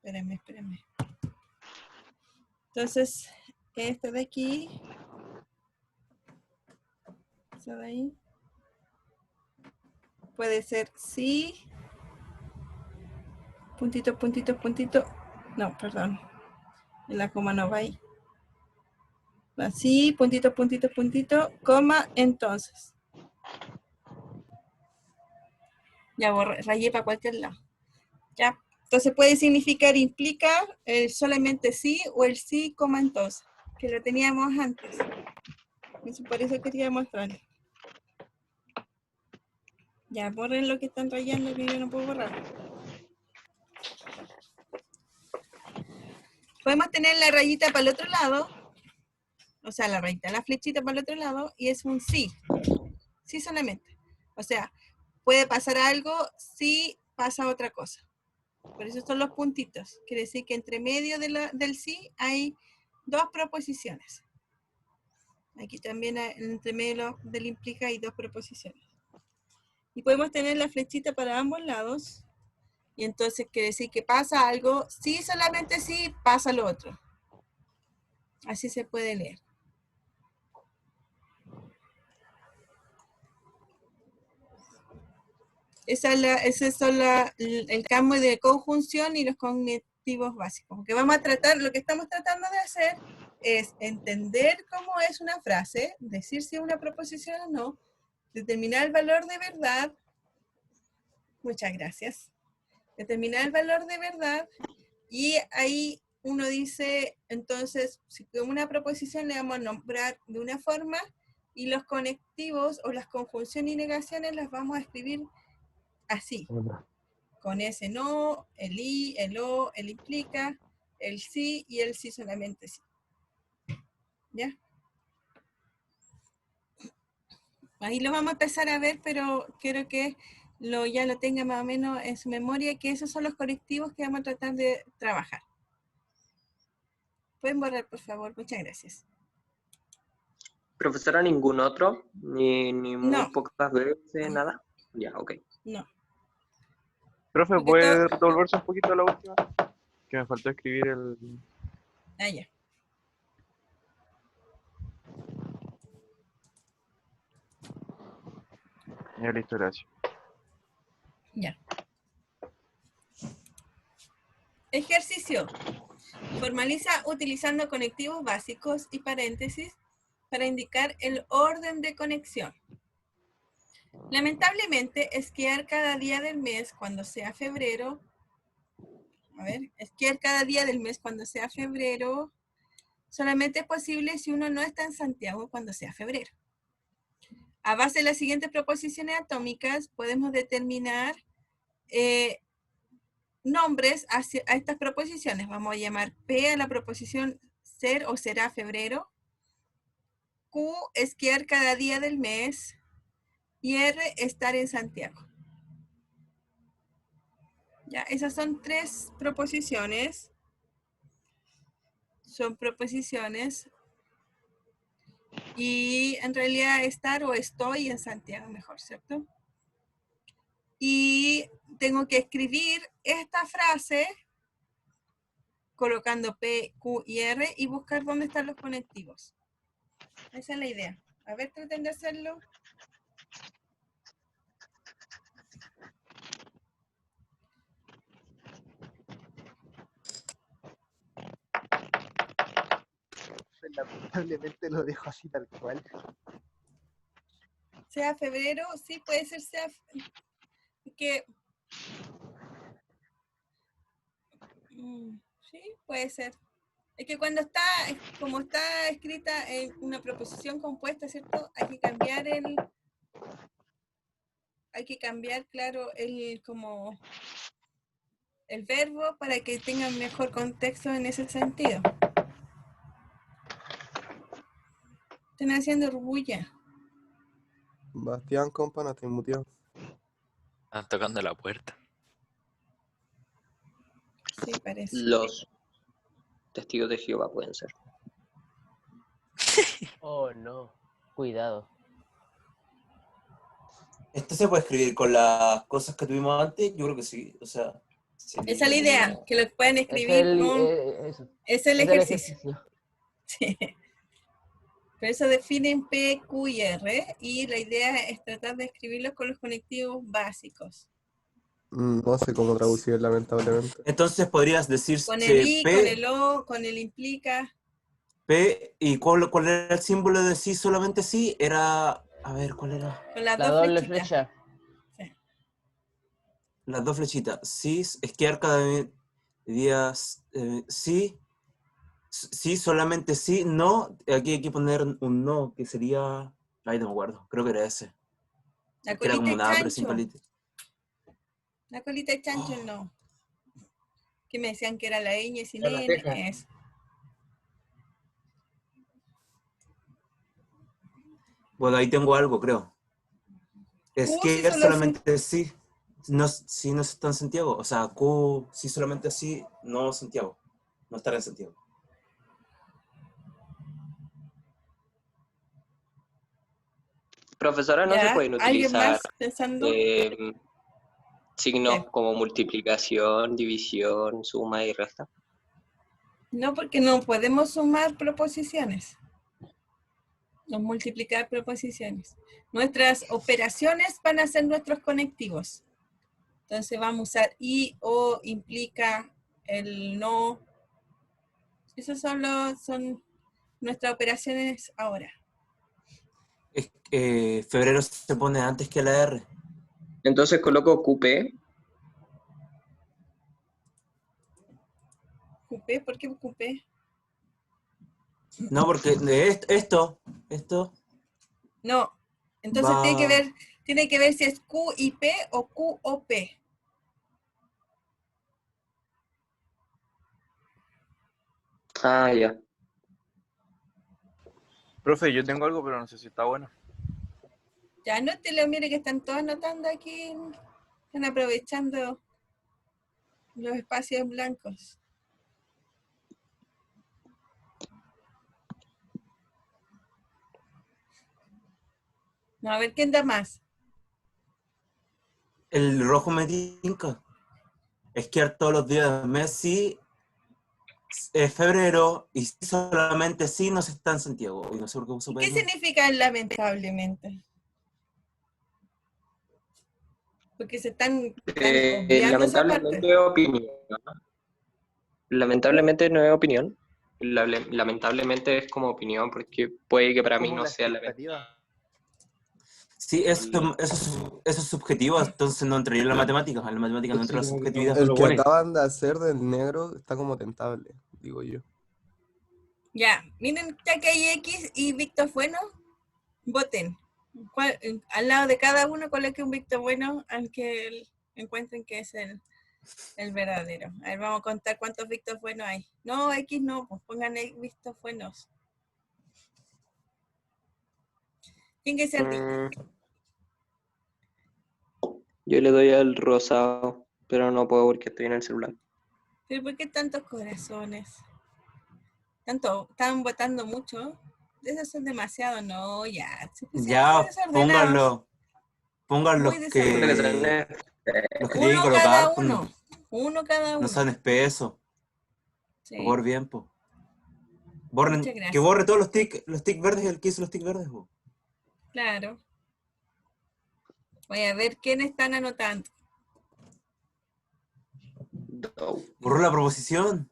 Espérenme. Entonces, esta de aquí. Esa de ahí. Puede ser sí. Puntito. No, perdón. La coma no va ahí. Así, puntito, coma, entonces. Ya rayé para cualquier lado. Ya. Entonces puede significar, implica solamente sí o el sí, coma, entonces. Que lo teníamos antes. Por eso quería mostrar. Ya, borren lo que están rayando que yo no puedo borrar. Podemos tener la rayita para el otro lado. O sea, la flechita para el otro lado, y es un sí. Sí solamente. O sea, puede pasar algo si pasa otra cosa. Por eso son los puntitos. Quiere decir que entre medio del sí hay dos proposiciones. Aquí también entre medio del implica hay dos proposiciones. Y podemos tener la flechita para ambos lados. Y entonces quiere decir que pasa algo, sí, solamente sí, pasa lo otro. Así se puede leer. Ese es el cambio de conjunción y los cognitivos básicos. Porque vamos a tratar, lo que estamos tratando de hacer es entender cómo es una frase, decir si es una proposición o no, determinar el valor de verdad. Muchas gracias. Determinar el valor de verdad Y ahí uno dice, entonces, si con una proposición le vamos a nombrar de una forma y los conectivos o las conjunciones y negaciones las vamos a escribir así. Con ese no, el y, el o, el implica, el sí y el sí solamente sí. ¿Ya? Ahí lo vamos a empezar a ver, pero quiero que ya lo tenga más o menos en su memoria, que esos son los conectivos que vamos a tratar de trabajar. Pueden borrar, por favor. Muchas gracias. Profesora, ¿ningún otro? Ni muy No. pocas veces, nada. Ya, ok. No. Profe, Porque ¿puede devolverse un poquito a la última? Que me faltó escribir el... Ah, ya. Ya, listo, gracias. Ya. Ejercicio. Formaliza utilizando conectivos básicos y paréntesis para indicar el orden de conexión. Lamentablemente, esquiar cada día del mes cuando sea febrero. Esquiar cada día del mes cuando sea febrero solamente es posible si uno no está en Santiago cuando sea febrero. A base de las siguientes proposiciones atómicas podemos determinar nombres a estas proposiciones. Vamos a llamar P a la proposición ser o será febrero, Q esquiar cada día del mes y R estar en Santiago. Ya, esas son 3 proposiciones. Son proposiciones. Y en realidad estar o estoy en Santiago mejor, ¿cierto? Y tengo que escribir esta frase colocando P, Q y R y buscar dónde están los conectivos. Esa es la idea. A ver, traten de hacerlo. Lamentablemente lo dejo así tal cual. Sea febrero, sí, puede ser sea... que sí, puede ser. Es que cuando está, como está escrita en una proposición compuesta, ¿cierto? Hay que cambiar, claro, el verbo para que tenga mejor contexto en ese sentido. Están haciendo orgullo. Bastián, compa, no estoy muteado. Están tocando la puerta. Sí, parece. Los testigos de Jehová pueden ser. Oh, no. Cuidado. ¿Esto se puede escribir con las cosas que tuvimos antes? Yo creo que sí. O sea, sí, Esa es la idea, que lo pueden escribir es el ejercicio. Sí. Pero eso definen P, Q y R y la idea es tratar de escribirlos con los conectivos básicos. No sé cómo traducir, lamentablemente. Entonces podrías decir Con el I, P, con el O, con el implica. P, ¿y cuál era el símbolo de sí? Solamente sí, era... A ver, ¿cuál era? Con las La dos doble flechitas. flecha. Sí. Las 2 flechitas. Sí, esquiar cada día, sí, sí, solamente sí, no. Aquí hay que poner un no, que sería... Ay, no me acuerdo, creo que era ese. La Que era colita como de una pero sin chancho. palito. La colita de chancho no. Que me decían que era la ñ sin Era la N. ceja. Es. Bueno, ahí tengo algo, creo. Esquiar solo solamente sí. No, sí, no está en Santiago. O sea, Q, sí, solamente sí, no Santiago. No estar en Santiago. Profesora, ¿no se Ya, pueden ¿alguien utilizar más pensando? signos ¿Qué? como multiplicación, división, suma y resta? No, porque no podemos sumar proposiciones. No multiplicar proposiciones. Nuestras operaciones van a ser nuestros conectivos. Entonces vamos a usar y, o, implica, el no. Esas son nuestras operaciones ahora. Febrero se pone antes que la R. Entonces coloco QP. ¿Cupé? ¿Por qué cupé? No, porque de esto No. Entonces va... tiene que ver si es QIP o QOP. Ah, ya. Profe, yo tengo algo, pero no sé si está bueno. Ya anótelo, mire que están todos anotando aquí. Están aprovechando los espacios blancos. No, a ver, ¿quién da más? El rojo me tinca. Esquiar todos los días del mes, sí. Febrero, y sí, solamente sí, no se está en Santiago. Y no sé por qué puso ¿Y qué Pedro. significa lamentablemente? Porque se están obviando esa Lamentablemente parte. es opinión. Lamentablemente no es opinión. Lamentablemente es como opinión, porque puede que para mí Como no la sea lamentable. expectativa. Sí, eso es subjetivo, entonces no entraría en la matemática. En la matemática no entra la Sí, subjetividad. el que acaban de hacer del negro está como tentable, digo yo. Ya, miren, ya que hay X y Víctor Bueno, voten. Al lado de cada uno coloque un Víctor Bueno al que encuentren que es el verdadero. A ver, vamos a contar cuántos Víctor Buenos hay. No, X no, pues pongan Víctor Buenos. Tiene que ser Víctor. Yo le doy al rosado, pero no puedo porque estoy en el celular. ¿Pero por qué tantos corazones? Están votando mucho. Esos son demasiados, no, ya. Se pusieron muy Ya, desordenados. pongan Muy los que tienen que Uno cada colocar, pues, uno. Uno cada no uno. sean espesos. Sí. Por bien, pues. Muchas Que gracias. borre todos los tics verdes, el que hizo los tics verdes, po. Claro. Voy a ver quiénes están anotando. Borró la proposición.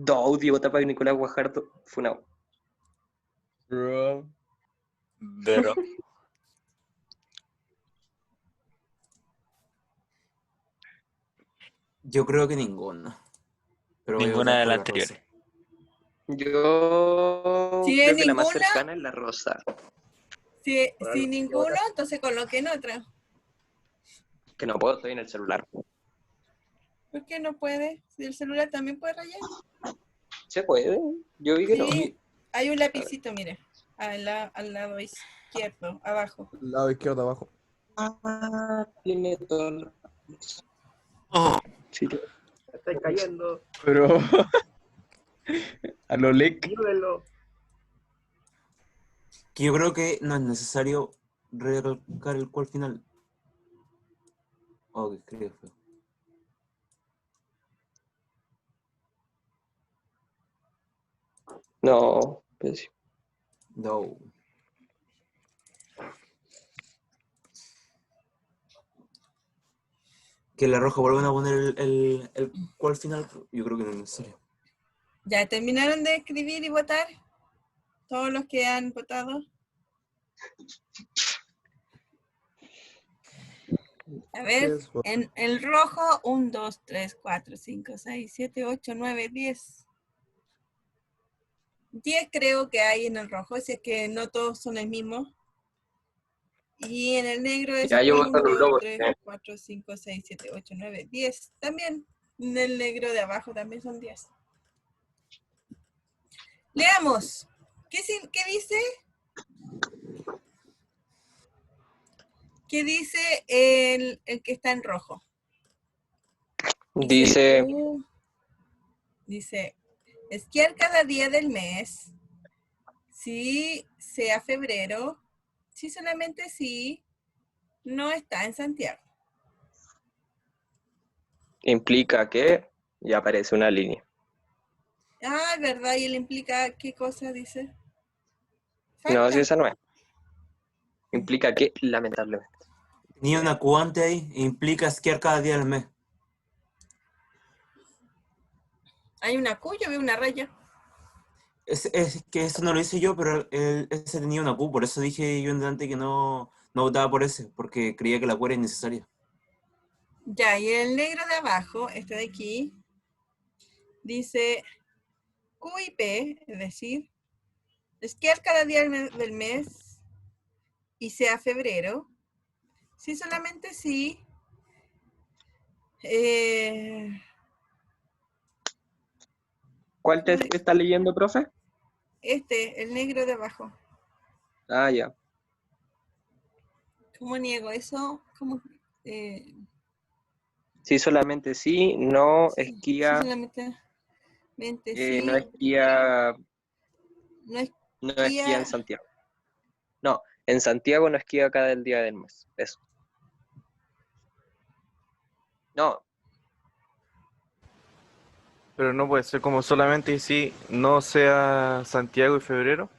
Audio, vota para Nicolás Guajardo. Funao. Bro. Yo creo que ninguna. Pero voy a Ninguna votar de por las la anteriores. rosa. Yo Si creo es que la más ninguna, cercana es la rosa. si ninguno, entonces coloquen otra. Que no puedo, estoy en el celular. ¿Por qué no puede? Si el celular también puede rayar. ¿Se puede? Yo vi que no. Sí, hay un lapicito, mire. Al lado izquierdo, abajo. El lado izquierdo abajo. Ah, tiene todo. Sí. Estoy cayendo. Pero. A lo lec. Ayúdenlo. Que yo creo que no es necesario recalcar el cual final. Oh, que escribe feo. No, pues sí. No. Que la roja vuelvan a poner el cual final. Yo creo que no es necesario. ¿Ya terminaron de escribir y votar? ¿Todos los que han votado? A ver, en el rojo, 1, 2, 3, 4, 5, 6, 7, 8, 9, 10. 10 creo que hay en el rojo, si es que no todos son el mismo. Y en el negro es Ya, yo 1, voto 2, nulo 3, porque 4, 5, 6, 7, 8, 9, 10. También en el negro de abajo también son 10. Leamos. ¿Qué dice? ¿Qué dice el que está en rojo? dice Dice, esquiar cada día del mes, si sea febrero, si solamente si no está en Santiago. implica que ya aparece una línea. Ah, ¿verdad? ¿Y él implica qué cosa dice? No, si esa no es. Implica que, lamentablemente. Tenía una Q antes ahí, e implica esquiar cada día del mes. Hay una Q, yo veo una raya. Es que eso no lo hice yo, pero ese tenía una Q, por eso dije yo en delante que no votaba por ese, porque creía que la Q era innecesaria. Ya, y el negro de abajo, este de aquí, Dice Q y P, es decir, esquiar cada día del mes y sea febrero. Sí, solamente sí. ¿Cuál te está leyendo, profe? El negro de abajo. Ah, ya. ¿Cómo niego eso? ¿Cómo? Sí, solamente sí, no Sí, esquía, solamente sí. no esquía, No no esquía en esquía. Santiago. No, en Santiago no esquía cada día del mes. Eso. No, Pero no puede ser como solamente y si no sea Santiago y febrero.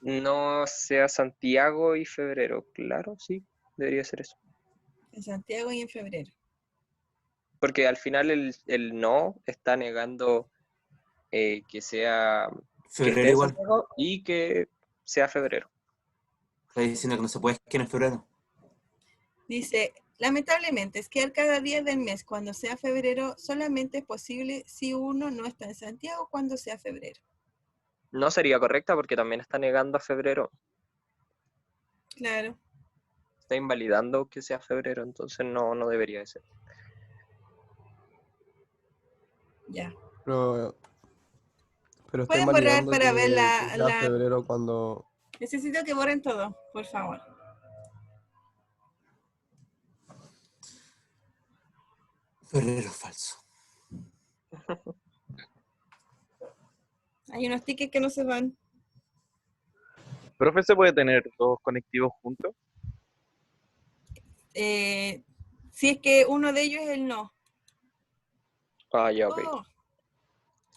no sea Santiago y febrero. Claro, sí, debería ser eso. En Santiago y en febrero. Porque al final el no está negando que sea que Febrero esté en igual. Santiago y que sea febrero. Está diciendo que no se puede esquiar en febrero. Dice, lamentablemente, esquiar cada día del mes cuando sea febrero solamente es posible si uno no está en Santiago cuando sea febrero. No sería correcta porque también está negando a febrero. Claro. Está invalidando que sea febrero, entonces no debería de ser. Ya. Pero está Pueden borrar invalidando para ver que sea febrero cuando... Necesito que borren todo, por favor. Febrero falso. Hay unos tickets que no se van. ¿Profe se puede tener dos conectivos juntos? Si es que uno de ellos es el no. Ah, ya, ok. Oh,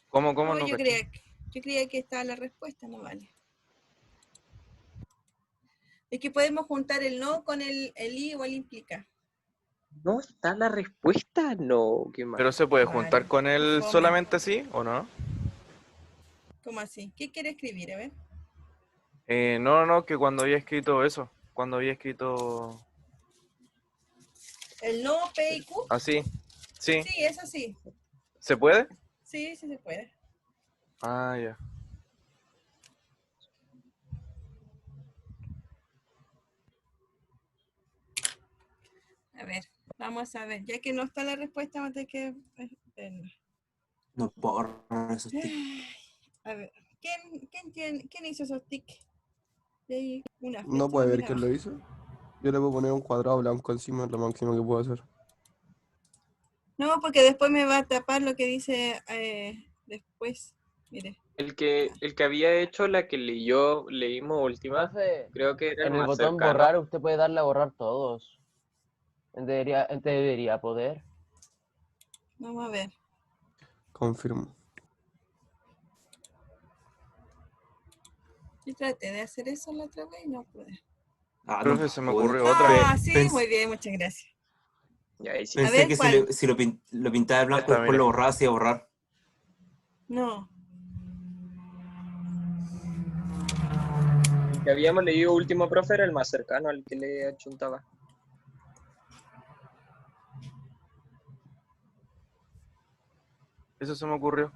¿Cómo oh, no yo caché? creía que estaba la respuesta, no vale. Es que podemos juntar el no con el i o el implica. ¿No está la respuesta? No, qué mal. ¿Pero se puede Vale, juntar con qué él fome. solamente así o no? ¿Cómo así? ¿Qué quiere escribir? A ver. No, que cuando había escrito eso, cuando había escrito ¿El no, P y Q? así, sí, Sí, eso sí. ¿se puede? Sí, sí se puede. Ah, ya. A ver, vamos a ver. Ya que no está la respuesta, vamos a tener que verla. No puedo borrar esos tics. A ver, ¿quién hizo esos tics? Y hay una No flecha puede ver también quién lo abajo. hizo. Yo le puedo poner un cuadrado blanco encima, es lo máximo que puedo hacer. No, porque después me va a tapar lo que dice después. Mire. El que había hecho la que leímos última, Profe, creo que era el en el más botón cercano. borrar usted puede darle a borrar todos. Debería poder. Vamos a ver. Confirmo. Yo traté de hacer eso la otra vez y no pude. Ah, no Profe, se me puedo. ocurrió otra. Ah, sí, muy bien, muchas gracias. Y ahí sí. A Pensé ver, que ¿cuál? si lo pintaba de blanco Esta, después mire. lo borraba, se iba a borrar. No. El que habíamos leído último, profe, era el más cercano al que le achuntaba. Eso se me ocurrió.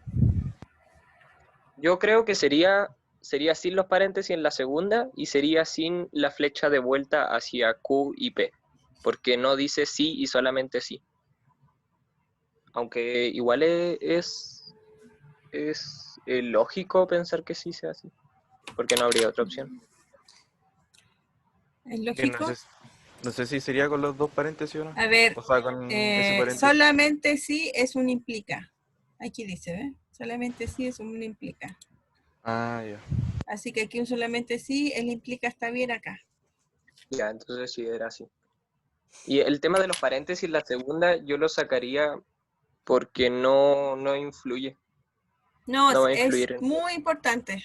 Yo creo que sería sin los paréntesis en la segunda y sería sin la flecha de vuelta hacia Q y P, porque no dice sí y solamente sí. Aunque igual es lógico pensar que sí sea así, porque no habría otra opción. ¿Es Que lógico? no sé si sería con los dos paréntesis o no. A ver, O sea, con ese paréntesis. solamente sí es un implica. Aquí dice, ¿eh? Solamente sí es un implica. Ah, ya. Así que aquí un solamente sí, el implica está bien acá. Ya, entonces sí era así. Y el tema de los paréntesis, la segunda, yo lo sacaría porque no influye. No, No va a es influir en... muy importante.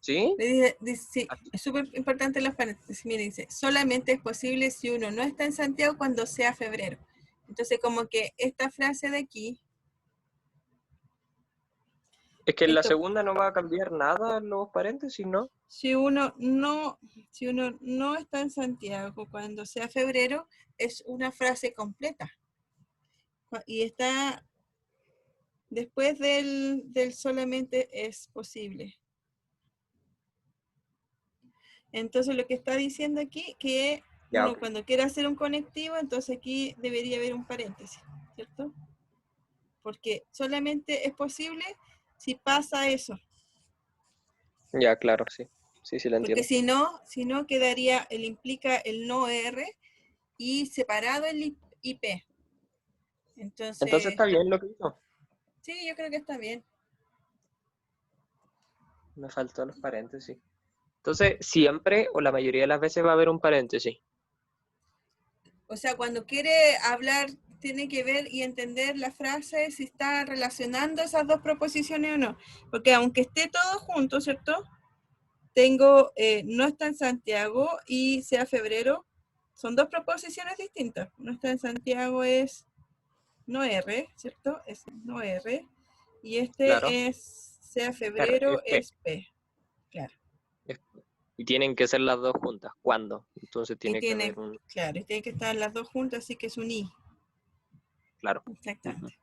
¿Sí? Sí, es súper importante los paréntesis. Mire, dice, solamente es posible si uno no está en Santiago cuando sea febrero. Entonces, como que esta frase de aquí, Es que en la esto, segunda no va a cambiar nada los paréntesis, ¿no? si uno no está en Santiago cuando sea febrero, es una frase completa. Y está después del solamente es posible. Entonces lo que está diciendo aquí, que Ya, uno ok. cuando quiera hacer un conectivo, entonces aquí debería haber un paréntesis, ¿cierto? Porque solamente es posible si pasa eso. Ya, claro, sí. Sí, lo Porque entiendo. si no quedaría, implica el no R y separado el IP. Entonces está bien lo que hizo. Sí, yo creo que está bien. Me faltó los paréntesis. Entonces, siempre o la mayoría de las veces va a haber un paréntesis. O sea, cuando quiere hablar, tiene que ver y entender la frase si está relacionando esas dos proposiciones o no. Porque aunque esté todo junto, ¿cierto? Tengo no está en Santiago y sea febrero, son dos proposiciones distintas. No está en Santiago es no R, ¿cierto? Es no R. Y este Claro. es sea Claro, febrero es P. es P. Claro. Y tienen que ser las dos juntas. ¿Cuándo? Entonces Y tiene que tiene, haber un... claro, y tiene que estar las dos juntas, así que es un I. Claro. Exactamente.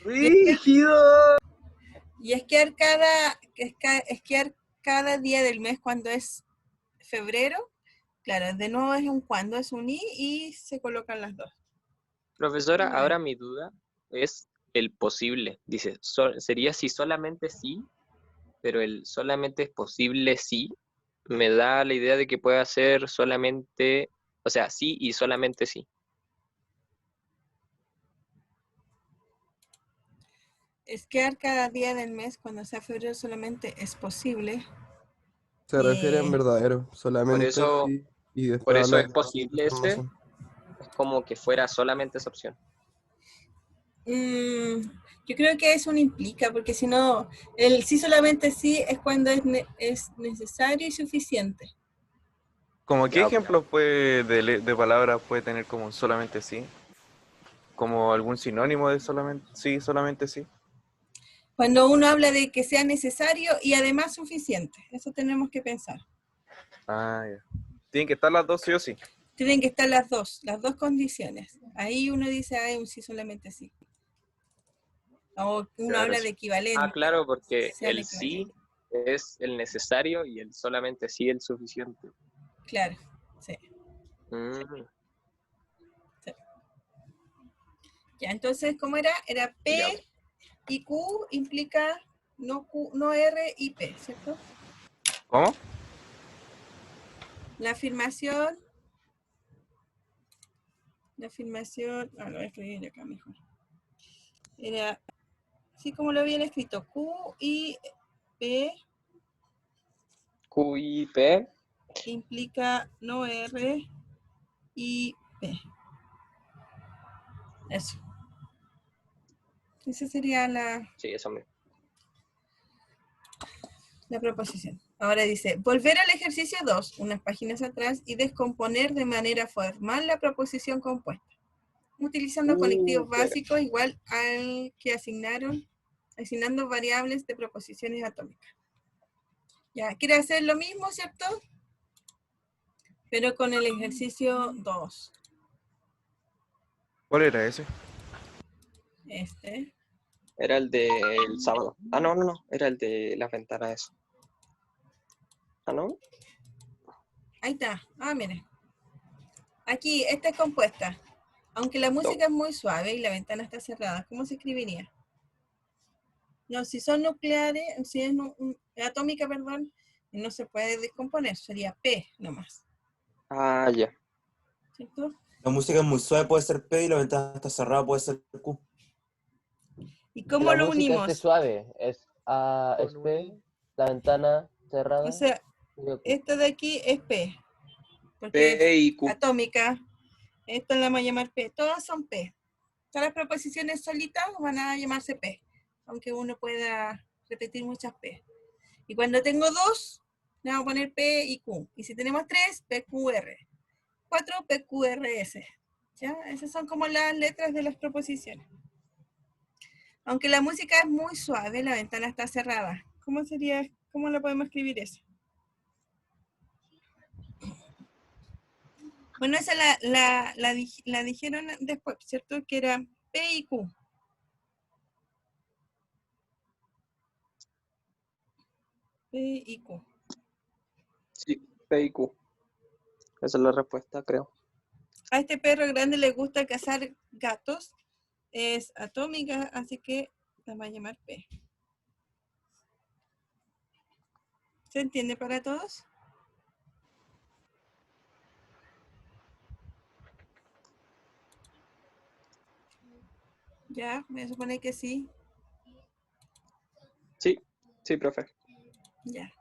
¡Rígido! Y esquiar cada día del mes cuando es febrero, claro, de nuevo es un cuando, es un I y se colocan las dos. Profesora, Muy bien. ahora mi duda es el posible. Dice, sería si solamente sí, pero el solamente es posible sí me da la idea de que puede ser solamente, o sea, sí y solamente sí. Esquiar cada día del mes cuando sea febrero solamente es posible. Se refiere en verdadero, Por solamente eso, sí, y por después eso habla es de la posible ese, información. es como que fuera solamente esa opción. Yo creo que eso no implica, porque si no, el sí solamente sí es cuando es necesario y suficiente. ¿Como qué Ya, ok. ejemplos de palabras puede tener como solamente sí? ¿Como algún sinónimo de solamente sí, solamente sí? Cuando uno habla de que sea necesario y además suficiente, eso tenemos que pensar. Ah, ya. Tienen que estar las dos sí o sí. Tienen que estar las dos condiciones. Ahí uno dice, un sí solamente sí. O uno Claro, habla sí. de equivalente. Ah, claro, porque Sean el sí equivalentes. es el necesario y el solamente sí el suficiente. Claro, sí. Mm, Sí. Ya, entonces, ¿cómo era? Era P ya, ok. y Q implica no R y P, ¿cierto? ¿Cómo? La afirmación, lo voy a escribir acá mejor. Era, así como lo habían escrito, Q y P Q y P. implica no R y P. Eso. Esa sería la Sí, eso mismo. proposición. Ahora dice, volver al ejercicio 2, unas páginas atrás, y descomponer de manera formal la proposición compuesta, utilizando conectivos Claro. básicos igual al que asignando variables de proposiciones atómicas. Ya, quiere hacer lo mismo, ¿cierto? Pero con el ejercicio 2. ¿Cuál era ese? Este. Era el del sábado. Ah, no. Era el de las ventanas, eso. Ah, ¿no? Ahí está. Ah, miren. Aquí, esta es compuesta. Aunque la música es muy suave y la ventana está cerrada, ¿cómo se escribiría? No, si son nucleares, si es atómica, perdón, no se puede descomponer, sería P nomás. Ah, ya. ¿Cierto? La música es muy suave, puede ser P, y la ventana está cerrada, puede ser Q. ¿Y Que cómo la lo música esté unimos? suave. Es A, es Con un P, I. la ventana O cerrada. sea, Digo Q. esto de aquí es P, porque es P y Q. atómica. Esto la vamos a llamar P. Todas son P. Todas las proposiciones solitas van a llamarse P, aunque uno pueda repetir muchas P. Y cuando tengo dos, le vamos a poner P y Q. Y si tenemos tres, PQR. 4, PQRS. ¿Ya? Esas son como las letras de las proposiciones. Aunque la música es muy suave, la ventana está cerrada. ¿Cómo la podemos escribir eso? Bueno, esa la dijeron después, ¿cierto? Que era P y Q. P y Q. Sí, P y Q. Esa es la respuesta, creo. A este perro grande le gusta cazar gatos. Es atómica, así que la va a llamar P. ¿Se entiende para todos? Ya, voy a suponer que sí. Sí, sí, profe. Ya.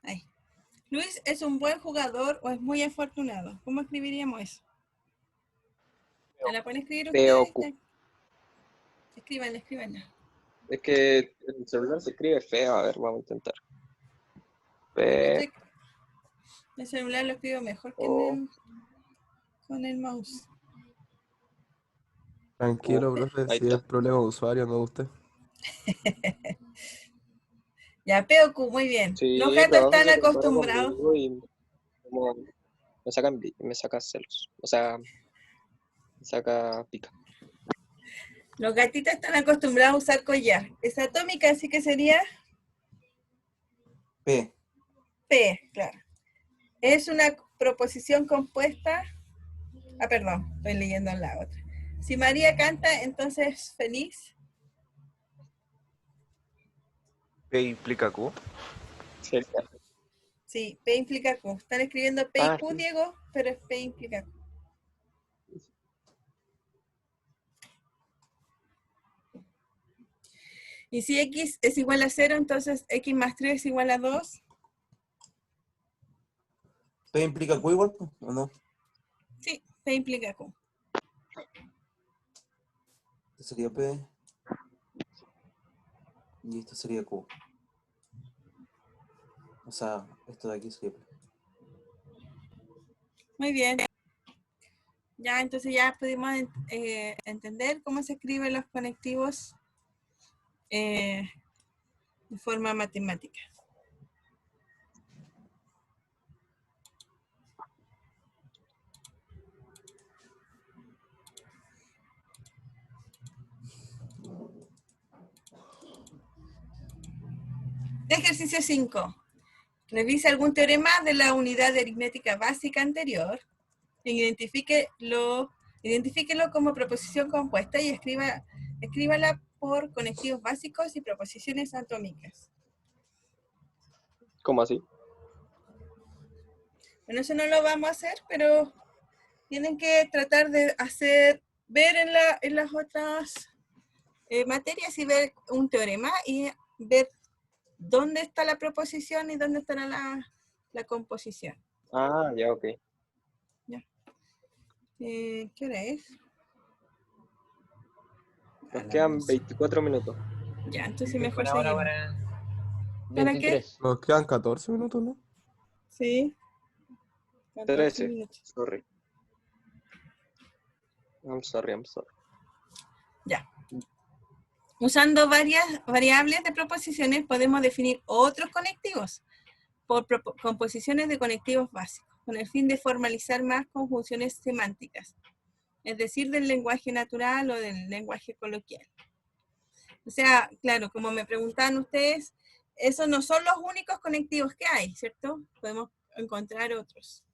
Ahí. Luis es un buen jugador o es muy afortunado. ¿Cómo escribiríamos eso? ¿Me la pueden escribir P o ustedes? Q. Escríbanla, escríbanla. Es que el celular se escribe feo. A ver, vamos a intentar. P El celular lo escribo mejor que o con el mouse. Tranquilo, Q. profe, Ahí si es está. problema de usuario, no de usted. Ya, P o Q, muy bien. Los Sí, gatos profe, están se compara acostumbrados. conmigo y como me saca celos. O sea, me saca pica. Los gatitos están acostumbrados a usar collar. Es atómica, así que sería P. P, claro. Es una proposición compuesta. Ah, perdón, estoy leyendo en la otra. Si María canta, entonces feliz. P implica Q. Cerca. Sí, P implica Q. Están escribiendo P y Ah, Q, sí. Diego, pero es P implica Q. Y si X es igual a 0, entonces X más 3 es igual a 2. ¿P implica Q igual, o no? Sí, P implica Q. Esto sería P. Y esto sería Q. O sea, esto de aquí sería P. Muy bien. Ya, entonces ya pudimos entender cómo se escriben los conectivos de forma matemática. Ejercicio 5. Revisa algún teorema de la unidad de aritmética básica anterior. Identifíquelo como proposición compuesta y escríbala por conectivos básicos y proposiciones atómicas. ¿Cómo así? Bueno, eso no lo vamos a hacer, pero tienen que tratar de ver en las otras materias y ver un teorema y ver dónde está la proposición y dónde estará la composición. Ah, ya, ok. Ya. ¿Qué hora es? Nos quedan 24 minutos. Ya, entonces mejor Buena hora seguimos. para ¿Para qué? 23. Nos quedan 14 minutos, ¿no? Sí. 14 13. minutos. Sorry. I'm sorry. Ya. Usando varias variables de proposiciones podemos definir otros conectivos por composiciones de conectivos básicos, con el fin de formalizar más conjunciones semánticas, es decir, del lenguaje natural o del lenguaje coloquial. O sea, claro, como me preguntaban ustedes, esos no son los únicos conectivos que hay, ¿cierto? Podemos encontrar otros.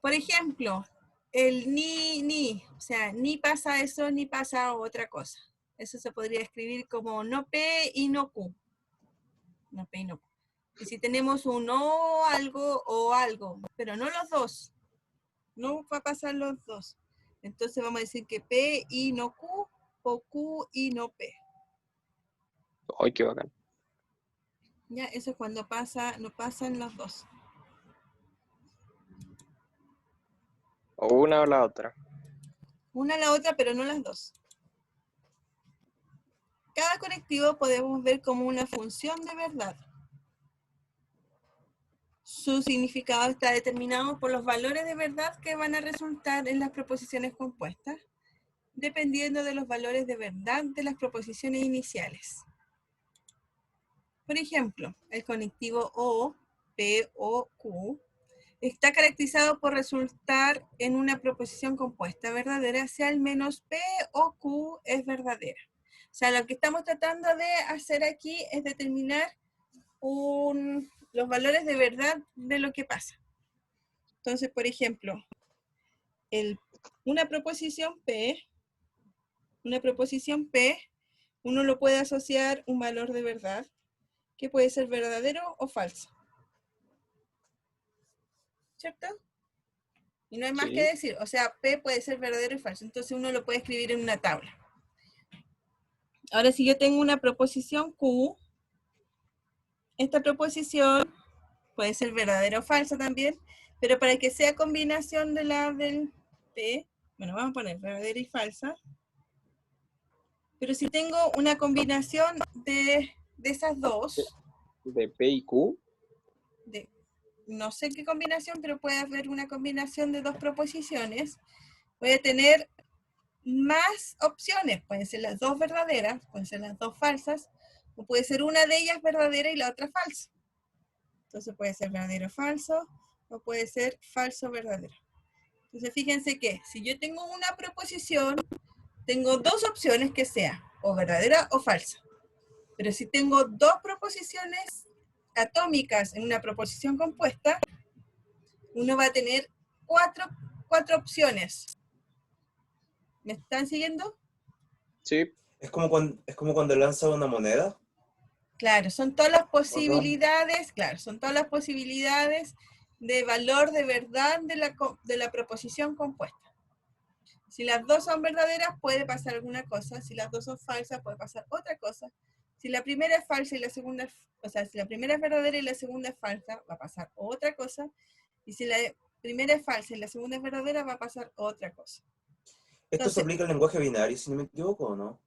Por ejemplo, el ni, o sea, ni pasa eso, ni pasa otra cosa. Eso se podría escribir como no P y no Q. No P y no Q. Y si tenemos un o algo, pero no los dos, no va a pasar los dos. Entonces vamos a decir que P y no Q o Q y no P. Ay, qué bacán. Ya, eso es cuando no pasan los dos. O una o la otra. Una a la otra, pero no las dos. Cada conectivo podemos ver como una función de verdad. Su significado está determinado por los valores de verdad que van a resultar en las proposiciones compuestas, dependiendo de los valores de verdad de las proposiciones iniciales. Por ejemplo, el conectivo O, P o Q, está caracterizado por resultar en una proposición compuesta verdadera, sea al menos P o Q es verdadera. O sea, lo que estamos tratando de hacer aquí es determinar los valores de verdad de lo que pasa. Entonces, por ejemplo, una proposición P, uno lo puede asociar un valor de verdad, que puede ser verdadero o falso. ¿Cierto? Y no hay más que decir. O sea, P puede ser verdadero y falso. Entonces uno lo puede escribir en una tabla. Ahora, si yo tengo una proposición Q, esta proposición puede ser verdadera o falsa también, pero para que sea combinación de la del P, bueno, vamos a poner verdadera y falsa. Pero si tengo una combinación de esas dos, ¿De P y Q? No sé qué combinación, pero puede haber una combinación de dos proposiciones. Voy a tener más opciones. Pueden ser las dos verdaderas, pueden ser las dos falsas, o puede ser una de ellas verdadera y la otra falsa. Entonces puede ser verdadero o falso, o puede ser falso o verdadero. Entonces fíjense que si yo tengo una proposición, tengo dos opciones que sea o verdadera o falsa. Pero si tengo dos proposiciones atómicas en una proposición compuesta, uno va a tener cuatro opciones. ¿Me están siguiendo? Sí. Es como cuando lanza una moneda. Claro, son todas las posibilidades, de valor de verdad de la proposición compuesta. Si las dos son verdaderas, puede pasar alguna cosa. Si las dos son falsas, puede pasar otra cosa. Si la primera es falsa y la segunda, si la primera es verdadera y la segunda es falsa, va a pasar otra cosa. Y si la primera es falsa y la segunda es verdadera, va a pasar otra cosa. ¿Esto se aplica al lenguaje binario, si no me equivoco, o no?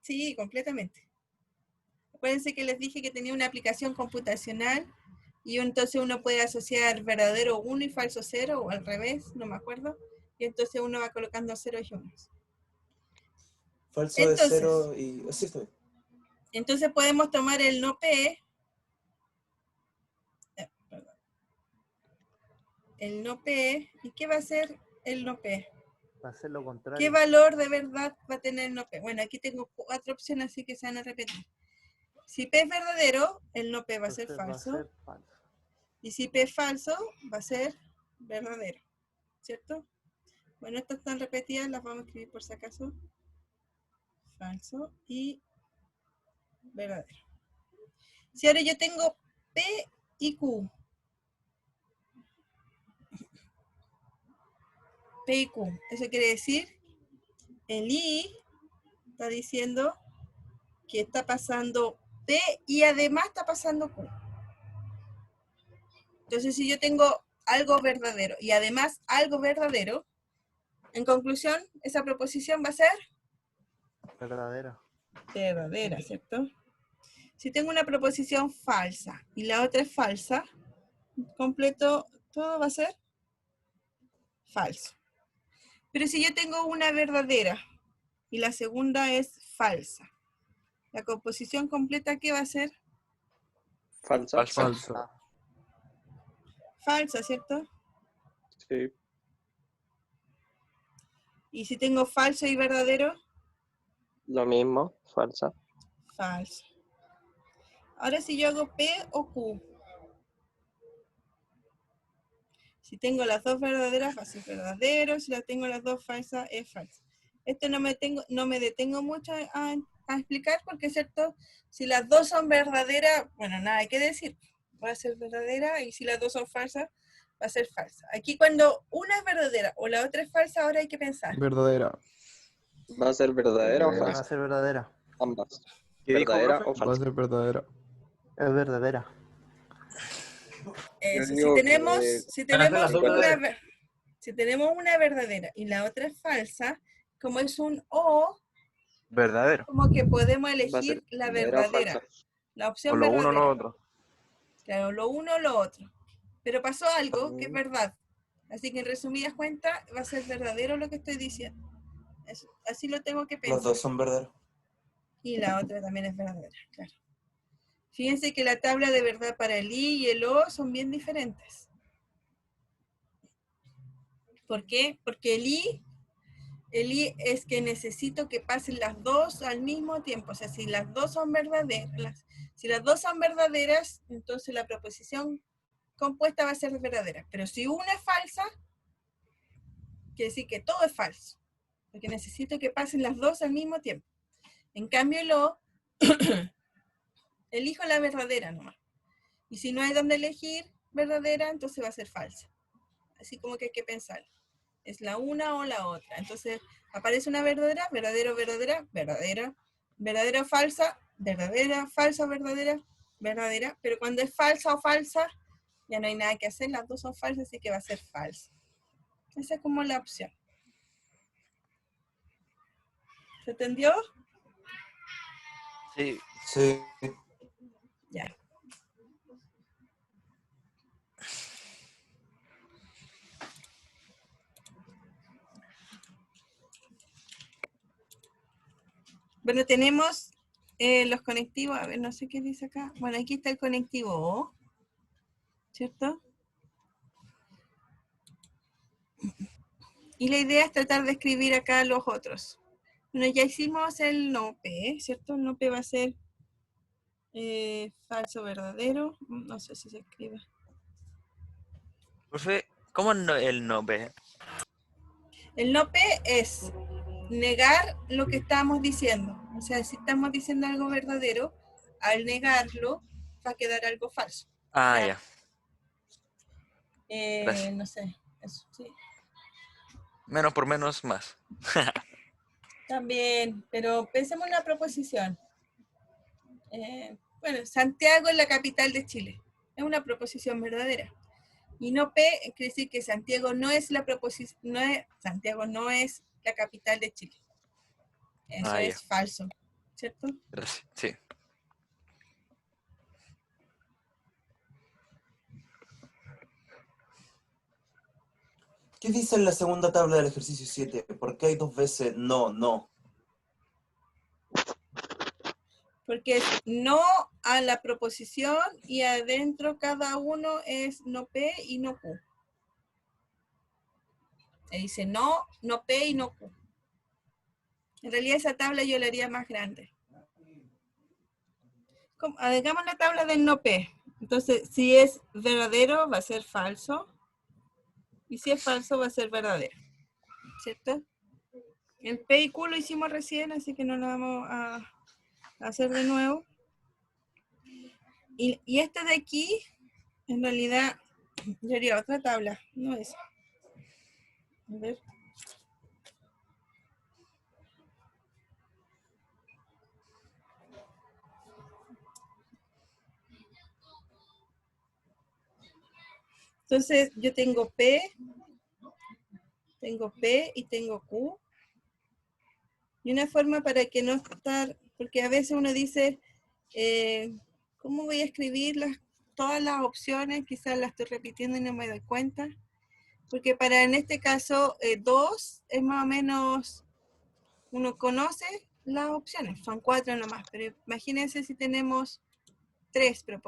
Sí, completamente. Acuérdense que les dije que tenía una aplicación computacional y entonces uno puede asociar verdadero 1 y falso 0, o al revés, no me acuerdo. Y entonces uno va colocando 0 y 1. Falso entonces, de 0 y... Sí, está bien. Entonces podemos tomar el no P. El no P. ¿Y qué va a ser el no P? Va a ser lo contrario. ¿Qué valor de verdad va a tener el no P? Bueno, aquí tengo 4 opciones, así que se van a repetir. Si P es verdadero, el no P va a ser falso. Y si P es falso, va a ser verdadero. ¿Cierto? Bueno, estas están repetidas, las vamos a escribir por si acaso. Falso y verdadero. Si ahora yo tengo P y Q. P y Q. Eso quiere decir, el I está diciendo que está pasando P y además está pasando Q. Entonces, si yo tengo algo verdadero y además algo verdadero, en conclusión, esa proposición va a ser verdadera. Verdadera, ¿cierto? Si tengo una proposición falsa y la otra es falsa, completo, todo va a ser falso. Pero si yo tengo una verdadera y la segunda es falsa, la composición completa, ¿qué va a ser? Falsa. Falsa. Falsa, ¿cierto? Sí. Y si tengo falso y verdadero, Lo mismo, falsa. falso. Ahora si yo hago P o Q, si tengo las dos verdaderas va a ser verdadero, si las tengo las dos falsas es falsa. Esto no me detengo mucho a explicar porque es cierto, si las dos son verdaderas, bueno, nada hay que decir, va a ser verdadera, y si las dos son falsas, va a ser falsa. Aquí cuando una es verdadera o la otra es falsa, ahora hay que pensar. Verdadera. ¿Va a ser verdadera o Va falsa? a ser verdadera. Ambas. ¿Qué dijo, ¿Verdadera profe? o Va a falsa? ser verdadera. Es verdadera. Eso, digo si tenemos, que- si Van a ser tenemos las dos verdaderas. si tenemos una verdadera y la otra es falsa, como es un O, Verdadero. como que podemos ¿Va a ser elegir la verdadera o verdadera, falsa? la O opción lo uno o verdadera. lo otro. Claro, lo uno o lo otro. Pero pasó algo que es verdad. Así que en resumidas cuentas va a ser verdadero lo que estoy diciendo. Así lo tengo que pensar. Los dos son verdaderos. Y la otra también es verdadera, claro. Fíjense que la tabla de verdad para el I y el O son bien diferentes. ¿Por qué? Porque el I es que necesito que pasen las dos al mismo tiempo. O sea, si las dos son verdaderas, entonces la proposición compuesta va a ser verdadera. Pero si una es falsa, quiere decir que todo es falso. Porque necesito que pasen las dos al mismo tiempo. En cambio, elijo la verdadera nomás. Y si no hay donde elegir verdadera, entonces va a ser falsa. Así como que hay que pensar. Es la una o la otra. Entonces, aparece una verdadera, verdadero, verdadera, verdadera, verdadera, falsa, verdadera, falsa, verdadera, verdadera. Pero cuando es falsa o falsa, ya no hay nada que hacer. Las dos son falsas, así que va a ser falsa. Esa es como la opción. ¿Se entendió? Sí. Sí. Ya. Bueno, tenemos los conectivos. A ver, no sé qué dice acá. Bueno, aquí está el conectivo O, ¿cierto? Y la idea es tratar de escribir acá los otros. Bueno, ya hicimos el NOPE, ¿cierto? El NOPE va a ser falso, verdadero. No sé si se escribe. Profe, ¿cómo el no ve? El NOPE es negar lo que estamos diciendo. O sea, si estamos diciendo algo verdadero, al negarlo va a quedar algo falso. Ah, ¿Ya? ya. Gracias. No sé, eso sí. Menos por menos, más. También, pero pensemos en una proposición. Bueno, Santiago es la capital de Chile. Es una proposición verdadera. Y no P quiere decir que Santiago no es la proposición, Santiago no es la capital de Chile. Eso Ah, ya. es falso, ¿cierto? Gracias. Sí. ¿Qué dice en la segunda tabla del ejercicio 7? ¿Por qué hay dos veces no, no? Porque es no a la proposición y adentro cada uno es no P y no Q. Le dice no, no P y no Q. En realidad esa tabla yo la haría más grande. Hagamos la tabla del no P. Entonces, si es verdadero, va a ser falso. Y si es falso, va a ser verdadero. ¿Cierto? El P y Q lo hicimos recién, así que no lo vamos a hacer de nuevo. Y este de aquí, en realidad, yo haría otra tabla, no esa. A ver. Entonces, yo tengo P y tengo Q. Y una forma para que no estar, porque a veces uno dice, ¿cómo voy a escribir todas las opciones? Quizás las estoy repitiendo y no me doy cuenta. Porque para, en este caso, 2 es más o menos, uno conoce las opciones, son 4 nomás, pero imagínense si tenemos 3 proposiciones.